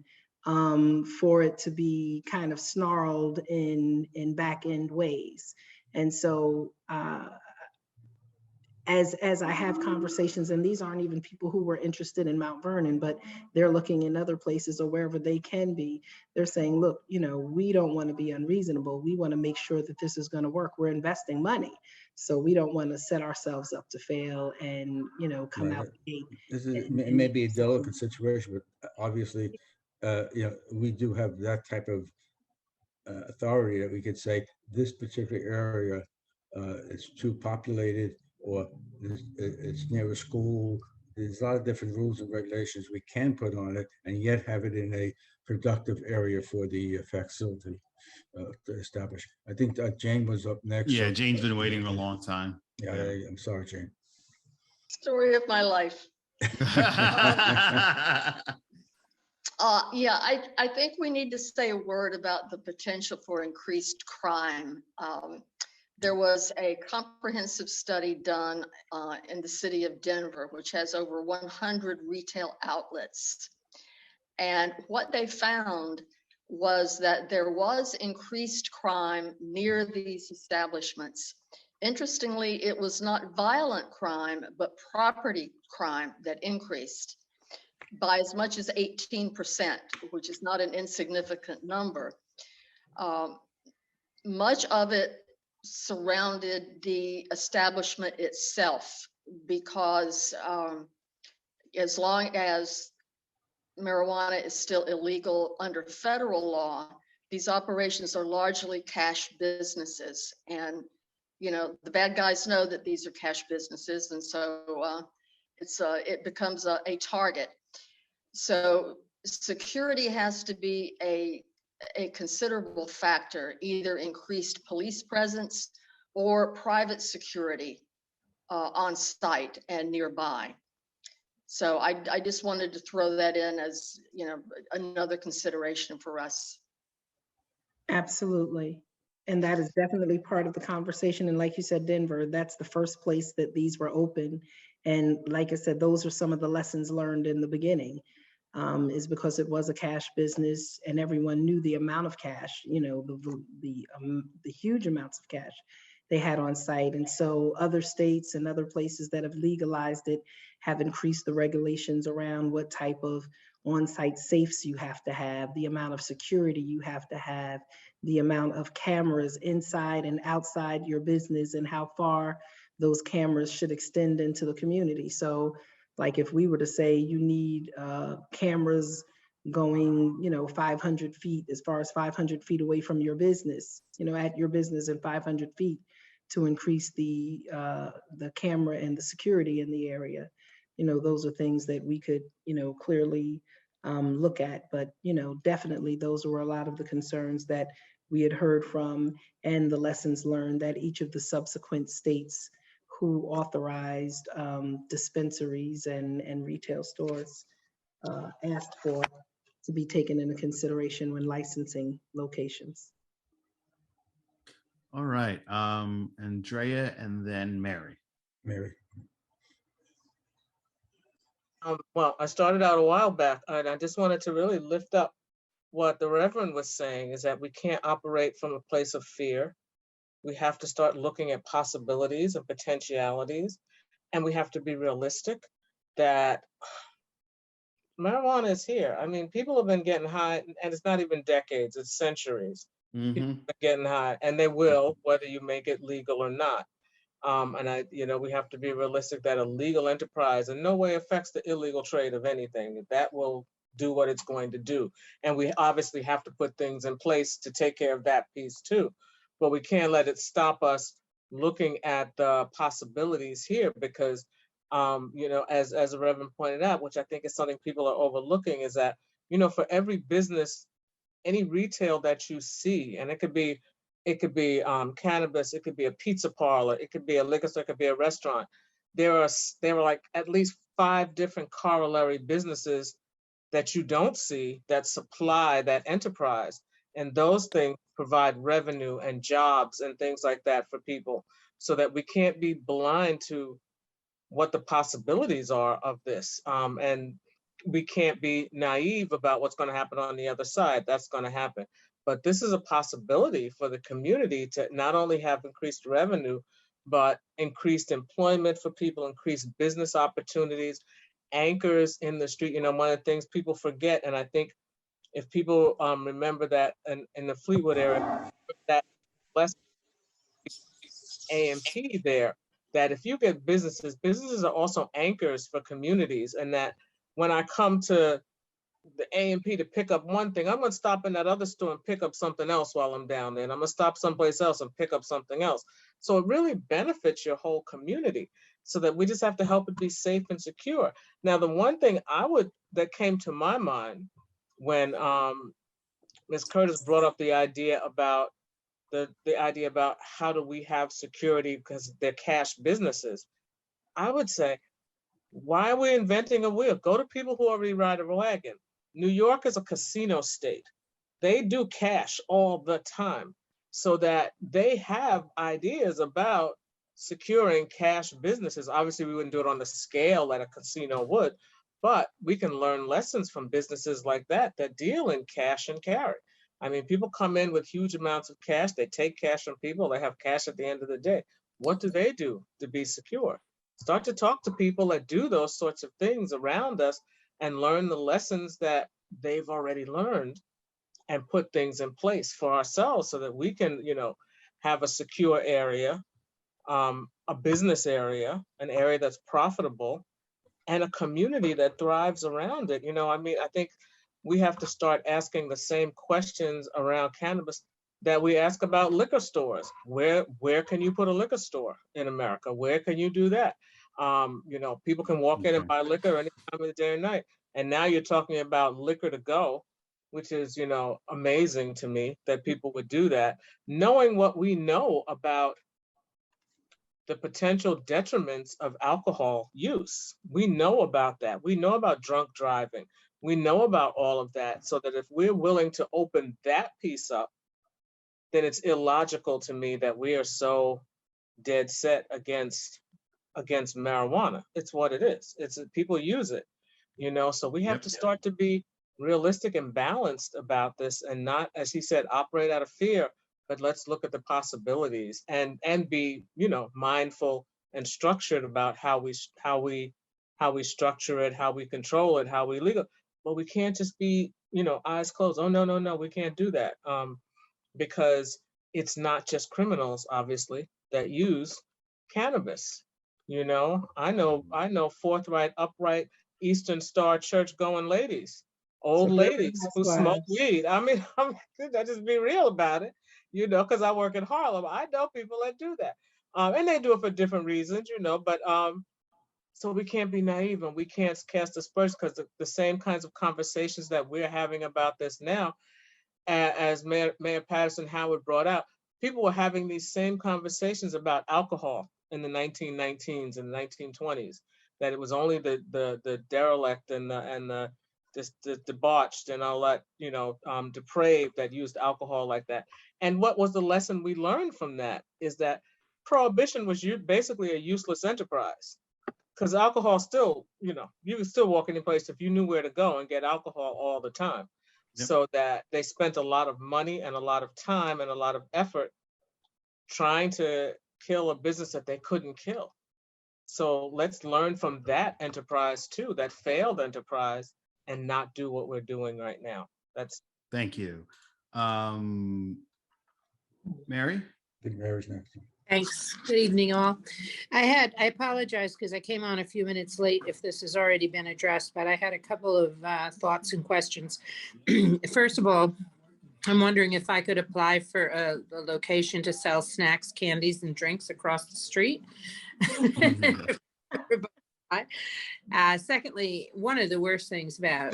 for it to be kind of snarled in back end ways. And so as I have conversations, and these aren't even people who were interested in Mount Vernon, but they're looking in other places or wherever they can be, they're saying, look, you know, we don't want to be unreasonable. We want to make sure that this is going to work. We're investing money. So we don't want to set ourselves up to fail and, you know, come out. It may be a delicate situation, but obviously, you know, we do have that type of authority that we could say this particular area is too populated, or it's near a school. There's a lot of different rules and regulations we can put on it, and yet have it in a productive area for the facility to establish. I think Jane was up next. Yeah, Jane's been waiting a long time. Yeah, I'm sorry, Jane. Story of my life. Yeah, I think we need to say a word about the potential for increased crime. There was a comprehensive study done in the city of Denver, which has over 100 retail outlets. And what they found was that there was increased crime near these establishments. Interestingly, it was not violent crime, but property crime that increased by as much as 18%, which is not an insignificant number. Much of it surrounded the establishment itself, because as long as marijuana is still illegal under federal law, these operations are largely cash businesses. And, you know, the bad guys know that these are cash businesses. And so it becomes a target. So security has to be a considerable factor, either increased police presence or private security on site and nearby. So I just wanted to throw that in as, you know, another consideration for us. Absolutely. And that is definitely part of the conversation. And like you said, Denver, that's the first place that these were open. And like I said, those are some of the lessons learned in the beginning, is because it was a cash business and everyone knew the amount of cash, you know, the huge amounts of cash they had on site. And so other states and other places that have legalized it have increased the regulations around what type of on-site safes you have to have, the amount of security you have to have, the amount of cameras inside and outside your business, and how far those cameras should extend into the community. So like if we were to say you need cameras going, you know, 500 feet, as far as 500 feet away from your business, you know, at your business and 500 feet to increase the camera and the security in the area. You know, those are things that we could, you know, clearly look at. But, you know, definitely those were a lot of the concerns that we had heard from, and the lessons learned that each of the subsequent states who authorized dispensaries and retail stores asked for to be taken into consideration when licensing locations. All right, Andrea and then Mary. Mary. Well, I started out a while back, and I just wanted to really lift up what the Reverend was saying, is that we can't operate from a place of fear. We have to start looking at possibilities and potentialities, and we have to be realistic that marijuana is here. I mean, people have been getting high, and it's not even decades, it's centuries. People have been getting high, and they will, whether you make it legal or not. And you know, we have to be realistic that a legal enterprise in no way affects the illegal trade of anything. That will do what it's going to do. And we obviously have to put things in place to take care of that piece too. But we can't let it stop us looking at the possibilities here, because, you know, as the Reverend pointed out, which I think is something people are overlooking, is that, you know, for every business, any retail that you see, and it could be cannabis, it could be a pizza parlor, it could be a liquor store, it could be a restaurant. There were like at least 5 different corollary businesses that you don't see that supply that enterprise. And those things provide revenue and jobs and things like that for people, so that we can't be blind to what the possibilities are of this. And we can't be naive about what's going to happen on the other side. That's going to happen. But this is a possibility for the community to not only have increased revenue, but increased employment for people, increased business opportunities, anchors in the street. You know, one of the things people forget, and I think if people remember that in the Fleetwood area, that less AMP there, that if you get businesses are also anchors for communities, and that when I come to the AMP to pick up one thing, I'm going to stop in that other store and pick up something else while I'm down there. And I'm going to stop someplace else and pick up something else. So it really benefits your whole community, so that we just have to help it be safe and secure. Now, the one thing that came to my mind when Ms. Curtis brought up the idea about how do we have security because they're cash businesses, I would say, why are we inventing a wheel? Go to people who already ride a wagon. New York is a casino state. They do cash all the time, so that they have ideas about securing cash businesses. Obviously, we wouldn't do it on the scale that a casino would, but we can learn lessons from businesses like that deal in cash and carry. I mean, people come in with huge amounts of cash. They take cash from people. They have cash at the end of the day. What do they do to be secure? Start to talk to people that do those sorts of things around us and learn the lessons that they've already learned, and put things in place for ourselves so that we can, you know, have a secure area, a business area, an area that's profitable, and a community that thrives around it. You know, I mean, I think we have to start asking the same questions around cannabis that we ask about liquor stores. Where can you put a liquor store in America? Where can you do that? You know, people can walk in and buy liquor any time of the day or night. And now you're talking about liquor to go, which is, you know, amazing to me that people would do that, knowing what we know about the potential detriments of alcohol use. We know about that. We know about drunk driving. We know about all of that, so that if we're willing to open that piece up, then it's illogical to me that we are so dead set against marijuana. It's what it is. It's people use it, you know, so we have Yep. to start to be realistic and balanced about this and not, as he said, operate out of fear, but let's look at the possibilities and be, you know, mindful and structured about how we structure it, how we control it, how we legal. But we can't just be, you know, eyes closed. Oh, no, we can't do that. Because it's not just criminals, obviously, that use cannabis. You know, I know forthright, upright, Eastern Star church going ladies, old Suburban ladies who smoke housewives. weed. I mean, I just be real about it, you know, because I work in Harlem. I know people that do that. And they do it for different reasons, you know, but so we can't be naive and we can't cast aspersions, because the same kinds of conversations that we're having about this now, as Mayor Patterson Howard brought out, people were having these same conversations about alcohol in the 1919s and 1920s, that it was only the derelict and the debauched and all that, you know, depraved that used alcohol like that. And what was the lesson we learned from that is that prohibition was basically a useless enterprise, because alcohol still, you know, you could still walk any place if you knew where to go and get alcohol all the time. Yep. So that they spent a lot of money and a lot of time and a lot of effort trying to kill a business that they couldn't kill. So let's learn from that enterprise too, that failed enterprise, and not do what we're doing right now. That's Thank you. Mary? I think Mary's next. Thanks. Good evening, all. I apologize because I came on a few minutes late if this has already been addressed, but I had a couple of thoughts and questions. First of all, I'm wondering if I could apply for a location to sell snacks, candies, and drinks across the street. Secondly, one of the worst things about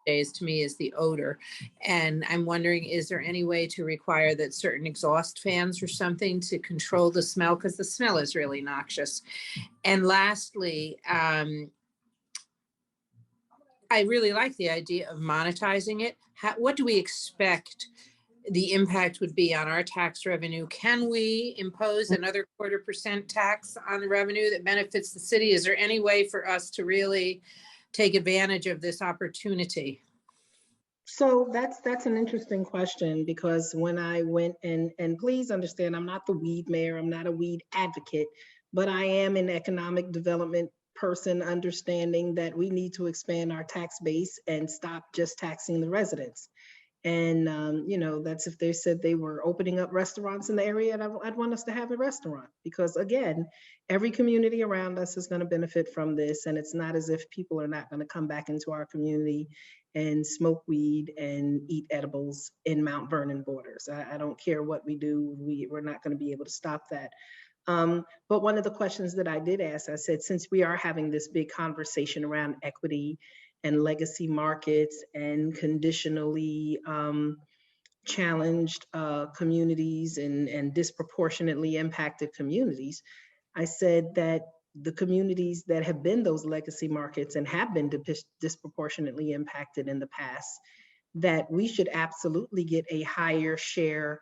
days to me is the odor, and I'm wondering, is there any way to require that certain exhaust fans or something to control the smell, because the smell is really noxious. And lastly, I really like the idea of monetizing it. What do we expect the impact would be on our tax revenue? Can we impose another 0.25% tax on the revenue that benefits the city? Is there any way for us to really take advantage of this opportunity? So that's an interesting question, because when I went and please understand, I'm not the weed mayor, I'm not a weed advocate, but I am an economic development person, understanding that we need to expand our tax base and stop just taxing the residents. And, you know, that's if they said they were opening up restaurants in the area, and I'd want us to have a restaurant, because again, every community around us is going to benefit from this. And it's not as if people are not going to come back into our community and smoke weed and eat edibles in Mount Vernon borders. I don't care what we do, we're not going to be able to stop that. But one of the questions that I did ask, I said, since we are having this big conversation around equity and legacy markets and conditionally challenged communities and disproportionately impacted communities, I said that the communities that have been those legacy markets and have been disproportionately impacted in the past, that we should absolutely get a higher share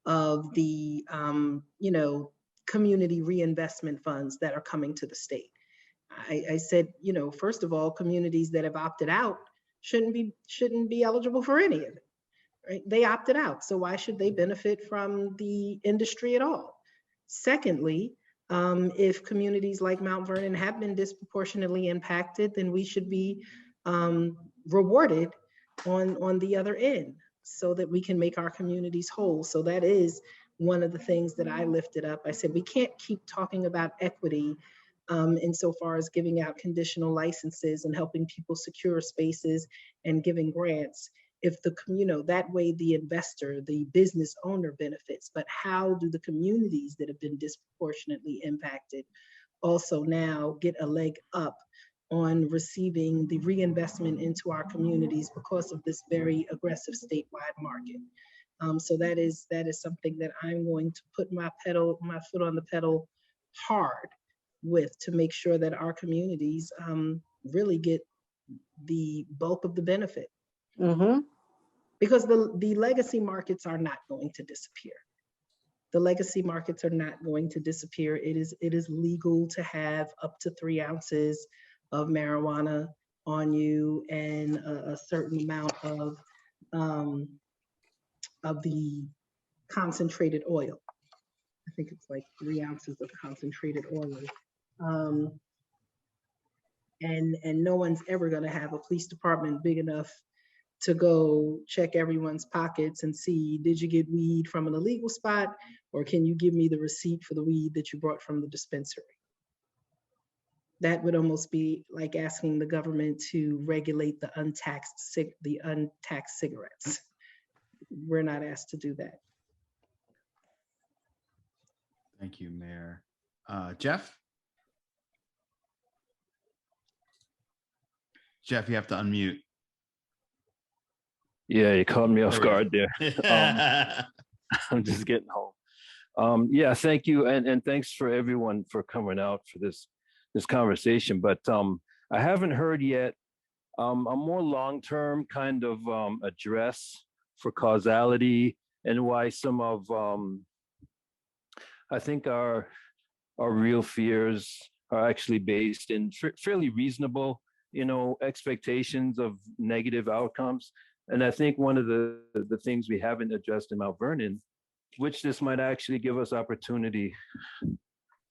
of the you know, community reinvestment funds that are coming to the state. I said, you know, first of all, communities that have opted out shouldn't be eligible for any of it, right? They opted out, so why should they benefit from the industry at all? Secondly, if communities like Mount Vernon have been disproportionately impacted, then we should be rewarded on the other end, so that we can make our communities whole. So that is one of the things that I lifted up. I said, we can't keep talking about equity insofar as giving out conditional licenses and helping people secure spaces and giving grants, if the, you know, that way the investor, the business owner benefits. But how do the communities that have been disproportionately impacted also now get a leg up on receiving the reinvestment into our communities because of this very aggressive statewide market? So that is something that I'm going to put my foot on the pedal hard with to make sure that our communities really get the bulk of the benefit. Because the legacy markets are not going to disappear. The legacy markets are not going to disappear. It is legal to have up to 3 ounces of marijuana on you and a certain amount of the concentrated oil. I think it's like 3 ounces of concentrated oil. And no one's ever gonna have a police department big enough to go check everyone's pockets and see, did you get weed from an illegal spot? Or can you give me the receipt for the weed that you brought from the dispensary? That would almost be like asking the government to regulate the untaxed cigarettes. We're not asked to do that. Thank you, Mayor. Jeff? Jeff, you have to unmute. Yeah, you caught me off There guard there. I'm just getting home. Yeah, thank you, and thanks for everyone for coming out for this conversation. But I haven't heard yet a more long-term kind of address for causality and why some of I think our real fears are actually based in fairly reasonable, expectations of negative outcomes. And I think one of the things we haven't addressed in Mount Vernon, which this might actually give us opportunity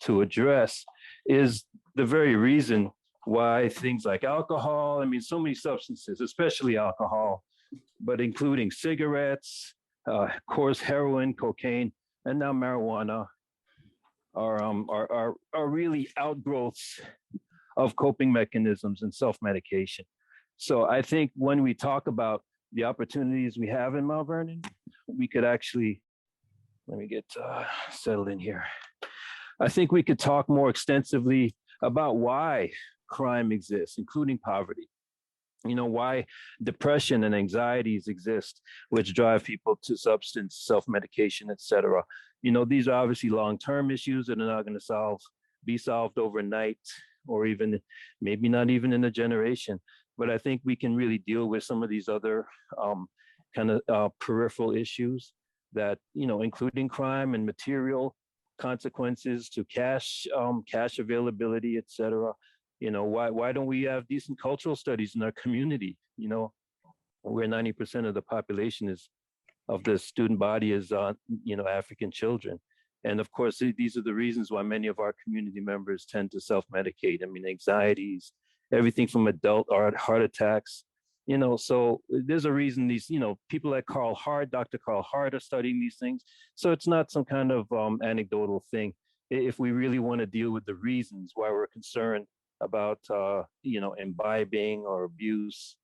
to address, is the very reason why things like alcohol, so many substances, especially alcohol, but including cigarettes, of course, heroin, cocaine, and now marijuana are really outgrowths of coping mechanisms and self-medication. So I think when we talk about the opportunities we have in Mount Vernon, we could actually, let me get settled in here. I think we could talk more extensively about why crime exists, including poverty. Why depression and anxieties exist, which drive people to substance, self-medication, et cetera. These are obviously long-term issues that are not going to be solved overnight, or even maybe not even in a generation. But I think we can really deal with some of these other peripheral issues that, including crime and material consequences to cash availability, et cetera. Why don't we have decent cultural studies in our community? Where 90% of the population of the student body is, African children. And of course, these are the reasons why many of our community members tend to self-medicate. Anxieties, everything from adult heart attacks, so there's a reason these, people like Dr. Carl Hart are studying these things. So it's not some kind of anecdotal thing. If we really want to deal with the reasons why we're concerned about, imbibing or abuse,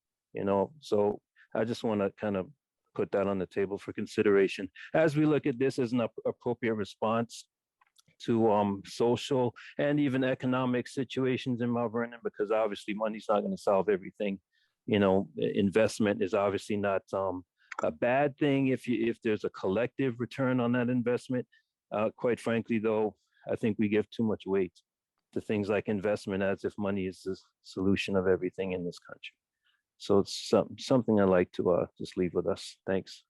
so I just want to kind of put that on the table for consideration as we look at this as an appropriate response to social and even economic situations in Mount Vernon, because obviously money's not going to solve everything. Investment is obviously not a bad thing if there's a collective return on that investment. Quite frankly, though, I think we give too much weight to things like investment as if money is the solution of everything in this country. So it's something I like to just leave with us. Thanks.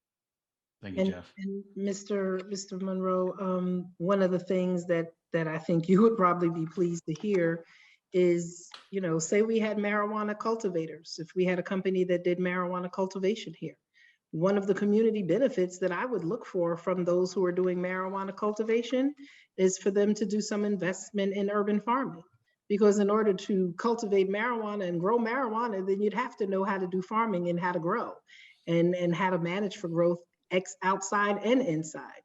Thank you, Jeff. And Mr. Monroe, one of the things that I think you would probably be pleased to hear is, say we had marijuana cultivators. If we had a company that did marijuana cultivation here, one of the community benefits that I would look for from those who are doing marijuana cultivation is for them to do some investment in urban farming. Because in order to cultivate marijuana and grow marijuana, then you'd have to know how to do farming and how to grow and how to manage for growth outside and inside.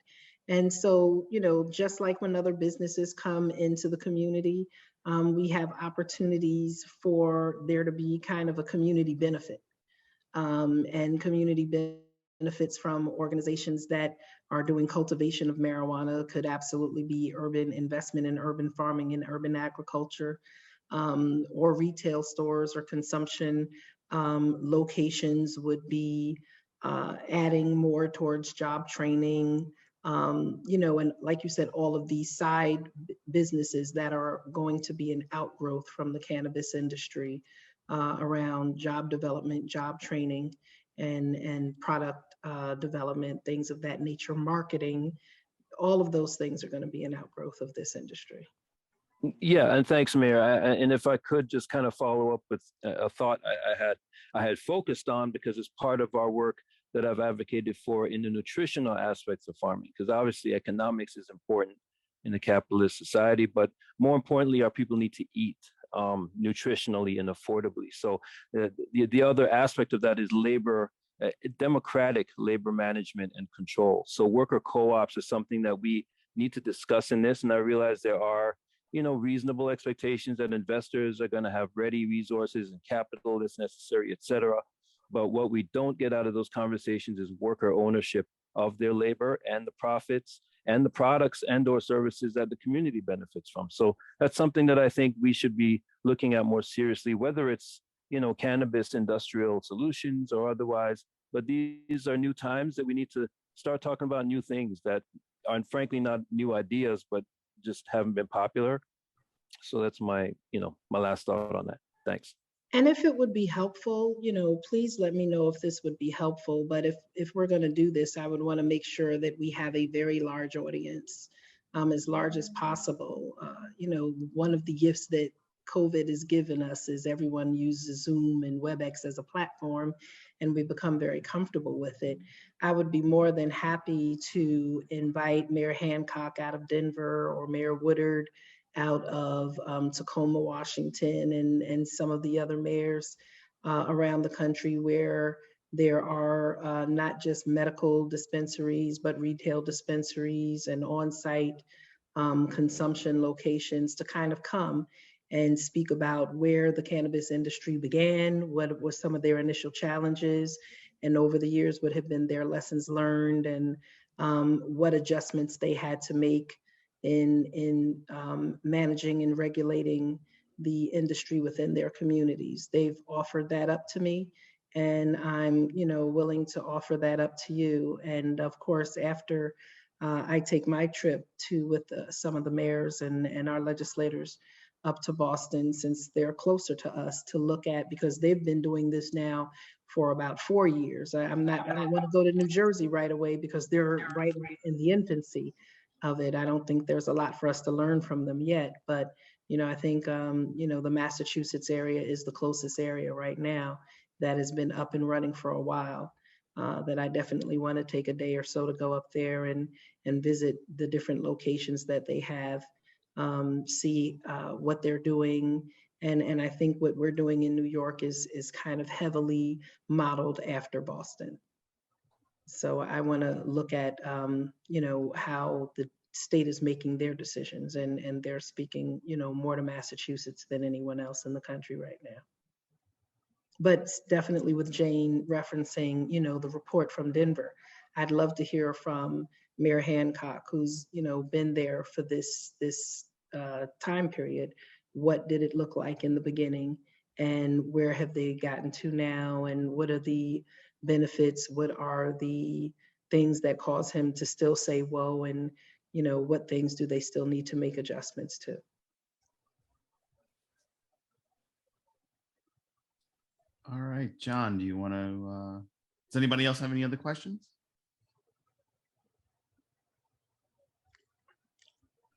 And so, just like when other businesses come into the community, we have opportunities for there to be kind of a community benefit. And community benefits from organizations that are doing cultivation of marijuana could absolutely be urban investment in urban farming and urban agriculture, or retail stores or consumption locations would be adding more towards job training, You know, and like you said, all of these side businesses that are going to be an outgrowth from the cannabis industry around job development, job training, and product development, things of that nature, marketing, all of those things are going to be an outgrowth of this industry. Yeah, and thanks, Mayor. And if I could just kind of follow up with a thought I had focused on, because it's part of our work that I've advocated for in the nutritional aspects of farming, because obviously economics is important in a capitalist society, but more importantly, our people need to eat nutritionally and affordably. So the other aspect of that is labor, democratic labor management and control. So worker co-ops is something that we need to discuss in this. And I realize there are, you know, reasonable expectations that investors are going to have ready resources and capital that's necessary, et cetera. But what we don't get out of those conversations is worker ownership of their labor and the profits and the products and or services that the community benefits from. So that's something that I think we should be looking at more seriously, whether it's, you know, cannabis industrial solutions or otherwise. But these are new times that we need to start talking about new things that are frankly not new ideas, but just haven't been popular. So that's my, you know, my last thought on that. Thanks. And if it would be helpful, you know, please let me know if this would be helpful. But if we're going to do this, I would want to make sure that we have a very large audience, as large as possible. You know, one of the gifts that COVID has given us is everyone uses Zoom and WebEx as a platform, and we become very comfortable with it. I would be more than happy to invite Mayor Hancock out of Denver or Mayor Woodard out of Tacoma, Washington, and some of the other mayors around the country where there are not just medical dispensaries, but retail dispensaries and on-site consumption locations to kind of come and speak about where the cannabis industry began, what were some of their initial challenges, and over the years, what have been their lessons learned, and what adjustments they had to make in managing and regulating the industry within their communities. They've offered that up to me, and I'm, you know, willing to offer that up to you. And of course, after I take my trip with some of the mayors and our legislators up to Boston, since they're closer to us, to look at, because they've been doing this now for about 4 years. I don't want to go to New Jersey right away because they're right in the infancy of it. I don't think there's a lot for us to learn from them yet, but you know, I think you know, the Massachusetts area is the closest area right now that has been up and running for a while. That I definitely want to take a day or so to go up there and visit the different locations that they have, see what they're doing. And I think what we're doing in New York is kind of heavily modeled after Boston. So I want to look at, you know, how the state is making their decisions, and they're speaking, you know, more to Massachusetts than anyone else in the country right now. But definitely with Jane referencing, you know, the report from Denver, I'd love to hear from Mayor Hancock, who's, you know, been there for this time period. What did it look like in the beginning, and where have they gotten to now, and what are the benefits? What are the things that cause him to still say whoa, and you know, what things do they still need to make adjustments to? All right, John, do you want to, does anybody else have any other questions?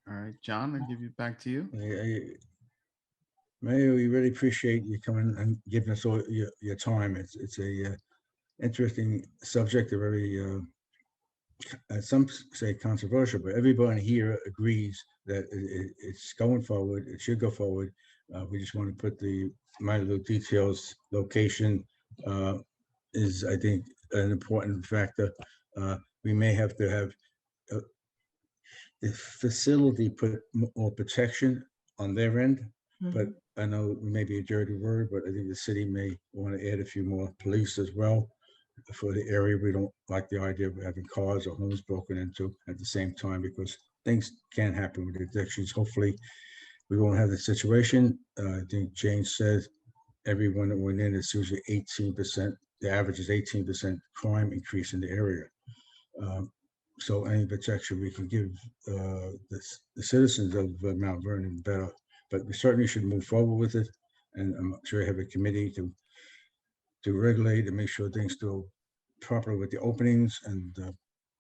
All right, John, I'll give it back to you. Mayor, we really appreciate you coming and giving us all your time. It's a interesting subject, a very, some say controversial, but everybody here agrees that it's going forward. It should go forward. We just want to put the minor little details. Location is, I think, an important factor. We may have to have the facility put more protection on their end, but I know it may be a dirty word, but I think the city may want to add a few more police as well for the area. We don't like the idea of having cars or homes broken into at the same time, because things can happen with addictions. Hopefully we won't have the situation. I think Jane said everyone that went in is usually 18%. The average is 18% crime increase in the area. So any protection we can give the citizens of Mount Vernon better, but we certainly should move forward with it. And I'm sure you have a committee to regulate and make sure things go properly with the openings and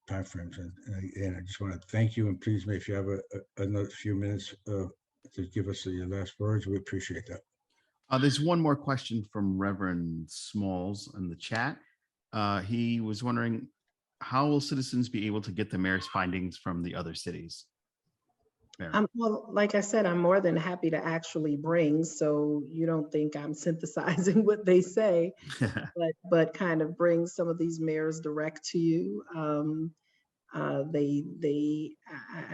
timeframes. And I just want to thank you, and please, if you have another few minutes to give us your last words, we appreciate that. There's one more question from Reverend Smalls in the chat. He was wondering, how will citizens be able to get the mayor's findings from the other cities? Well, like I said, I'm more than happy to actually bring, so you don't think I'm synthesizing what they say, but kind of bring some of these mayors direct to you. I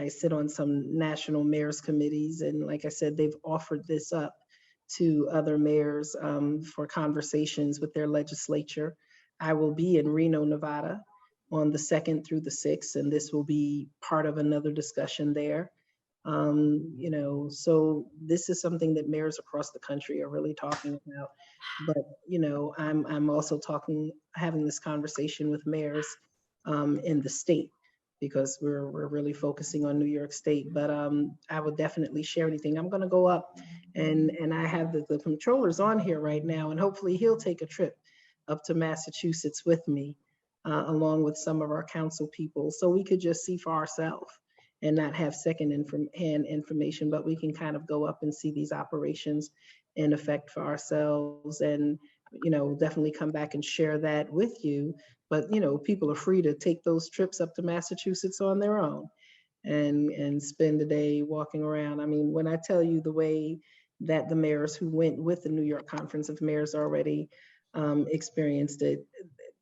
sit on some national mayors committees, and like I said, they've offered this up to other mayors for conversations with their legislature. I will be in Reno, Nevada on the 2nd through the 6th, and this will be part of another discussion there. You know, so this is something that mayors across the country are really talking about. But, you know, I'm also having this conversation with mayors in the state, because we're really focusing on New York State. But I would definitely share anything. I'm gonna go up and I have the controllers on here right now, and hopefully he'll take a trip up to Massachusetts with me, along with some of our council people, so we could just see for ourselves and not have second-hand information, but we can kind of go up and see these operations in effect for ourselves, and, you know, definitely come back and share that with you. But, you know, people are free to take those trips up to Massachusetts on their own and spend a day walking around. I mean, when I tell you the way that the mayors who went with the New York Conference of Mayors already experienced it,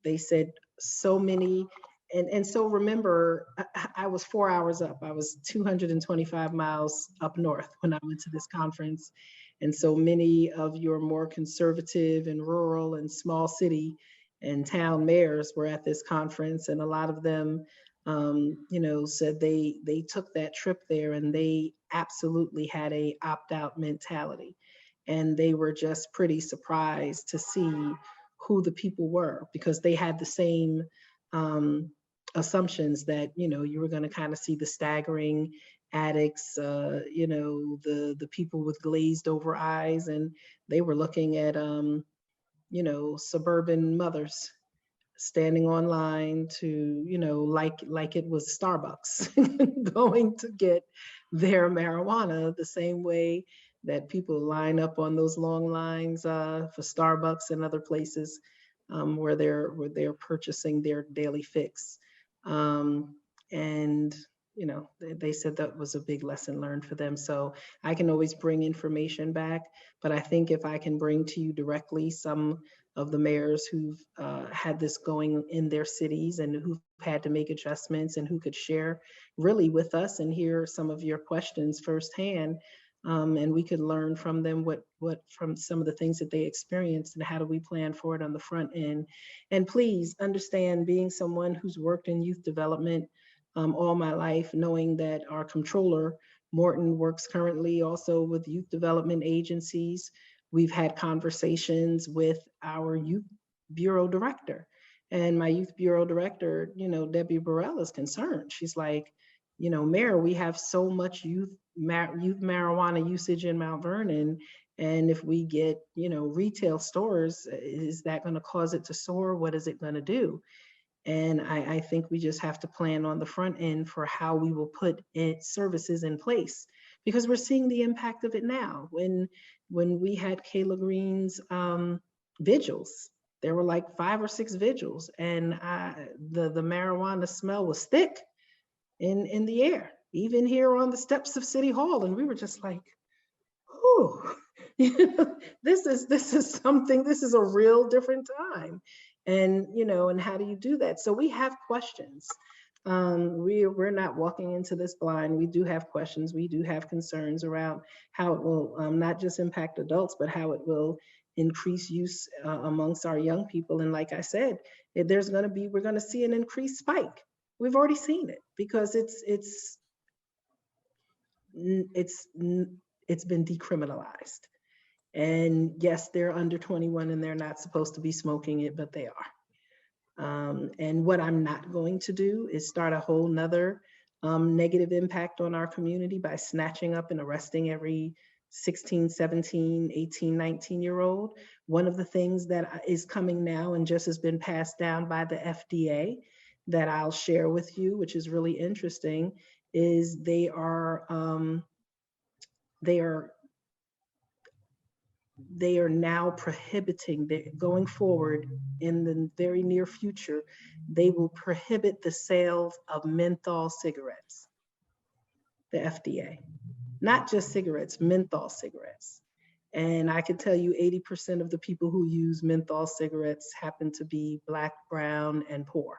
they said so many. And so remember, I was 4 hours up. I was 225 miles up north when I went to this conference. And so many of your more conservative and rural and small city and town mayors were at this conference. And a lot of them, you know, said they took that trip there and they absolutely had a opt-out mentality. And they were just pretty surprised to see who the people were, because they had the same assumptions that, you know, you were going to kind of see the staggering addicts, you know, the people with glazed over eyes, and they were looking at, you know, suburban mothers standing online to, you know, like it was Starbucks going to get their marijuana, the same way that people line up on those long lines for Starbucks and other places where they're purchasing their daily fix. And, you know, they said that was a big lesson learned for them. So I can always bring information back, but I think if I can bring to you directly some of the mayors who've had this going in their cities and who've had to make adjustments and who could share really with us and hear some of your questions firsthand, and we could learn from them what from some of the things that they experienced and how do we plan for it on the front end. And please understand, being someone who's worked in youth development all my life, knowing that our controller, Morton, works currently also with youth development agencies. We've had conversations with our youth bureau director, and my youth bureau director, you know, Debbie Burrell, is concerned. She's like, you know, Mayor, we have so much youth marijuana usage in Mount Vernon, and if we get, you know, retail stores, is that going to cause it to soar? What is it going to do? And I think we just have to plan on the front end for how we will put services in place, because we're seeing the impact of it now. When we had Kayla Green's vigils, there were like 5 or 6 vigils, and the marijuana smell was thick in the air, even here on the steps of City Hall. And we were just like, oh, this is something, this is a real different time. And, you know, and how do you do that? So we have questions. We're not walking into this blind. We do have questions. We do have concerns around how it will not just impact adults, but how it will increase use amongst our young people. And like I said, we're going to see an increased spike. We've already seen it, because it's been decriminalized. And yes, they're under 21 and they're not supposed to be smoking it, but they are. And what I'm not going to do is start a whole nother negative impact on our community by snatching up and arresting every 16, 17, 18, 19-year-old. One of the things that is coming now and just has been passed down by the FDA that I'll share with you, which is really interesting, is they are now prohibiting, going forward in the very near future, they will prohibit the sales of menthol cigarettes, the FDA. Not just cigarettes, menthol cigarettes. And I can tell you 80% of the people who use menthol cigarettes happen to be Black, brown, and poor.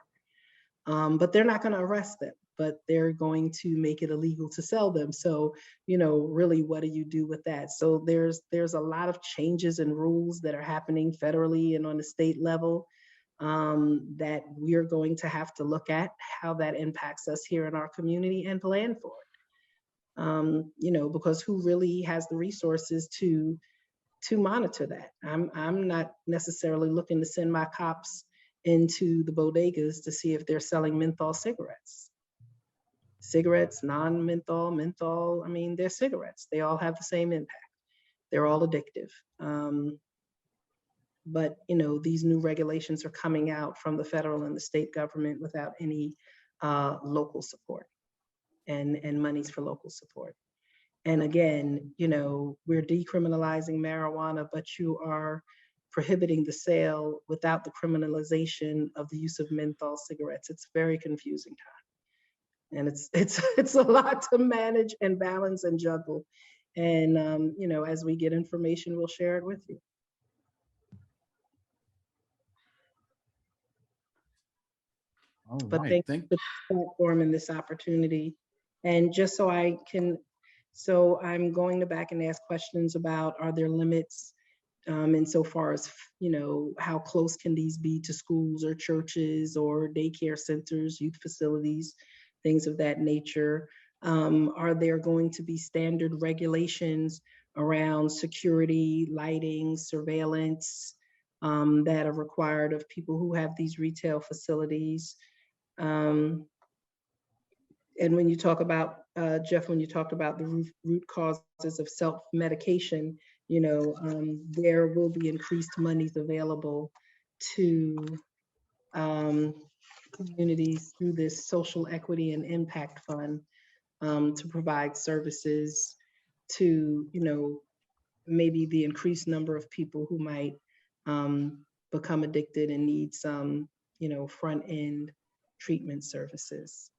But they're not going to arrest them, but they're going to make it illegal to sell them. So, really, what do you do with that? So there's a lot of changes and rules that are happening federally and on the state level that we're going to have to look at how that impacts us here in our community and plan for it. Because who really has the resources to monitor that? I'm not necessarily looking to send my cops into the bodegas to see if they're selling menthol cigarettes. Cigarettes, non-menthol, menthol, they're cigarettes. They all have the same impact. They're all addictive. But these new regulations are coming out from the federal and the state government without any local support and monies for local support. And again, we're decriminalizing marijuana, but you are prohibiting the sale without the criminalization of the use of menthol cigarettes. It's very confusing time. And it's a lot to manage and balance and juggle. And, as we get information, we'll share it with you. All But right. thank you for the platform and this opportunity. And just so I'm going to back and ask questions about, are there limits insofar as, how close can these be to schools or churches or daycare centers, youth facilities, things of that nature? Are there going to be standard regulations around security, lighting, surveillance that are required of people who have these retail facilities? And when you talk about, Jeff, when you talked about the root causes of self-medication, there will be increased monies available to communities through this social equity and impact fund to provide services to, maybe the increased number of people who might become addicted and need some, front end treatment services.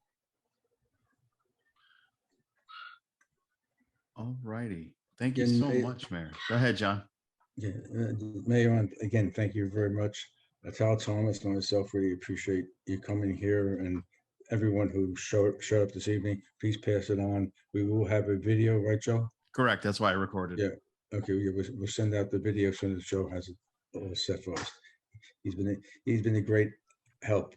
All righty. Thank you so much, Mayor. Go ahead, John. Yeah, Mayor, again, thank you very much. Tal Thomas and myself really appreciate you coming here, and everyone who showed up this evening. Please pass it on. We will have a video, right, Joe? Correct. That's why I recorded. Yeah. Okay. We'll send out the video as soon as Joe has it all set for us. He's been a great help.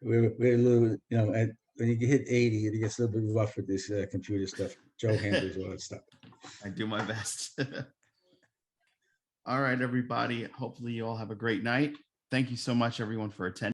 We're a little, and when you hit 80, it gets a little bit rough with this computer stuff. Joe handles all that stuff. I do my best. All right, everybody. Hopefully you all have a great night. Thank you so much, everyone, for attending.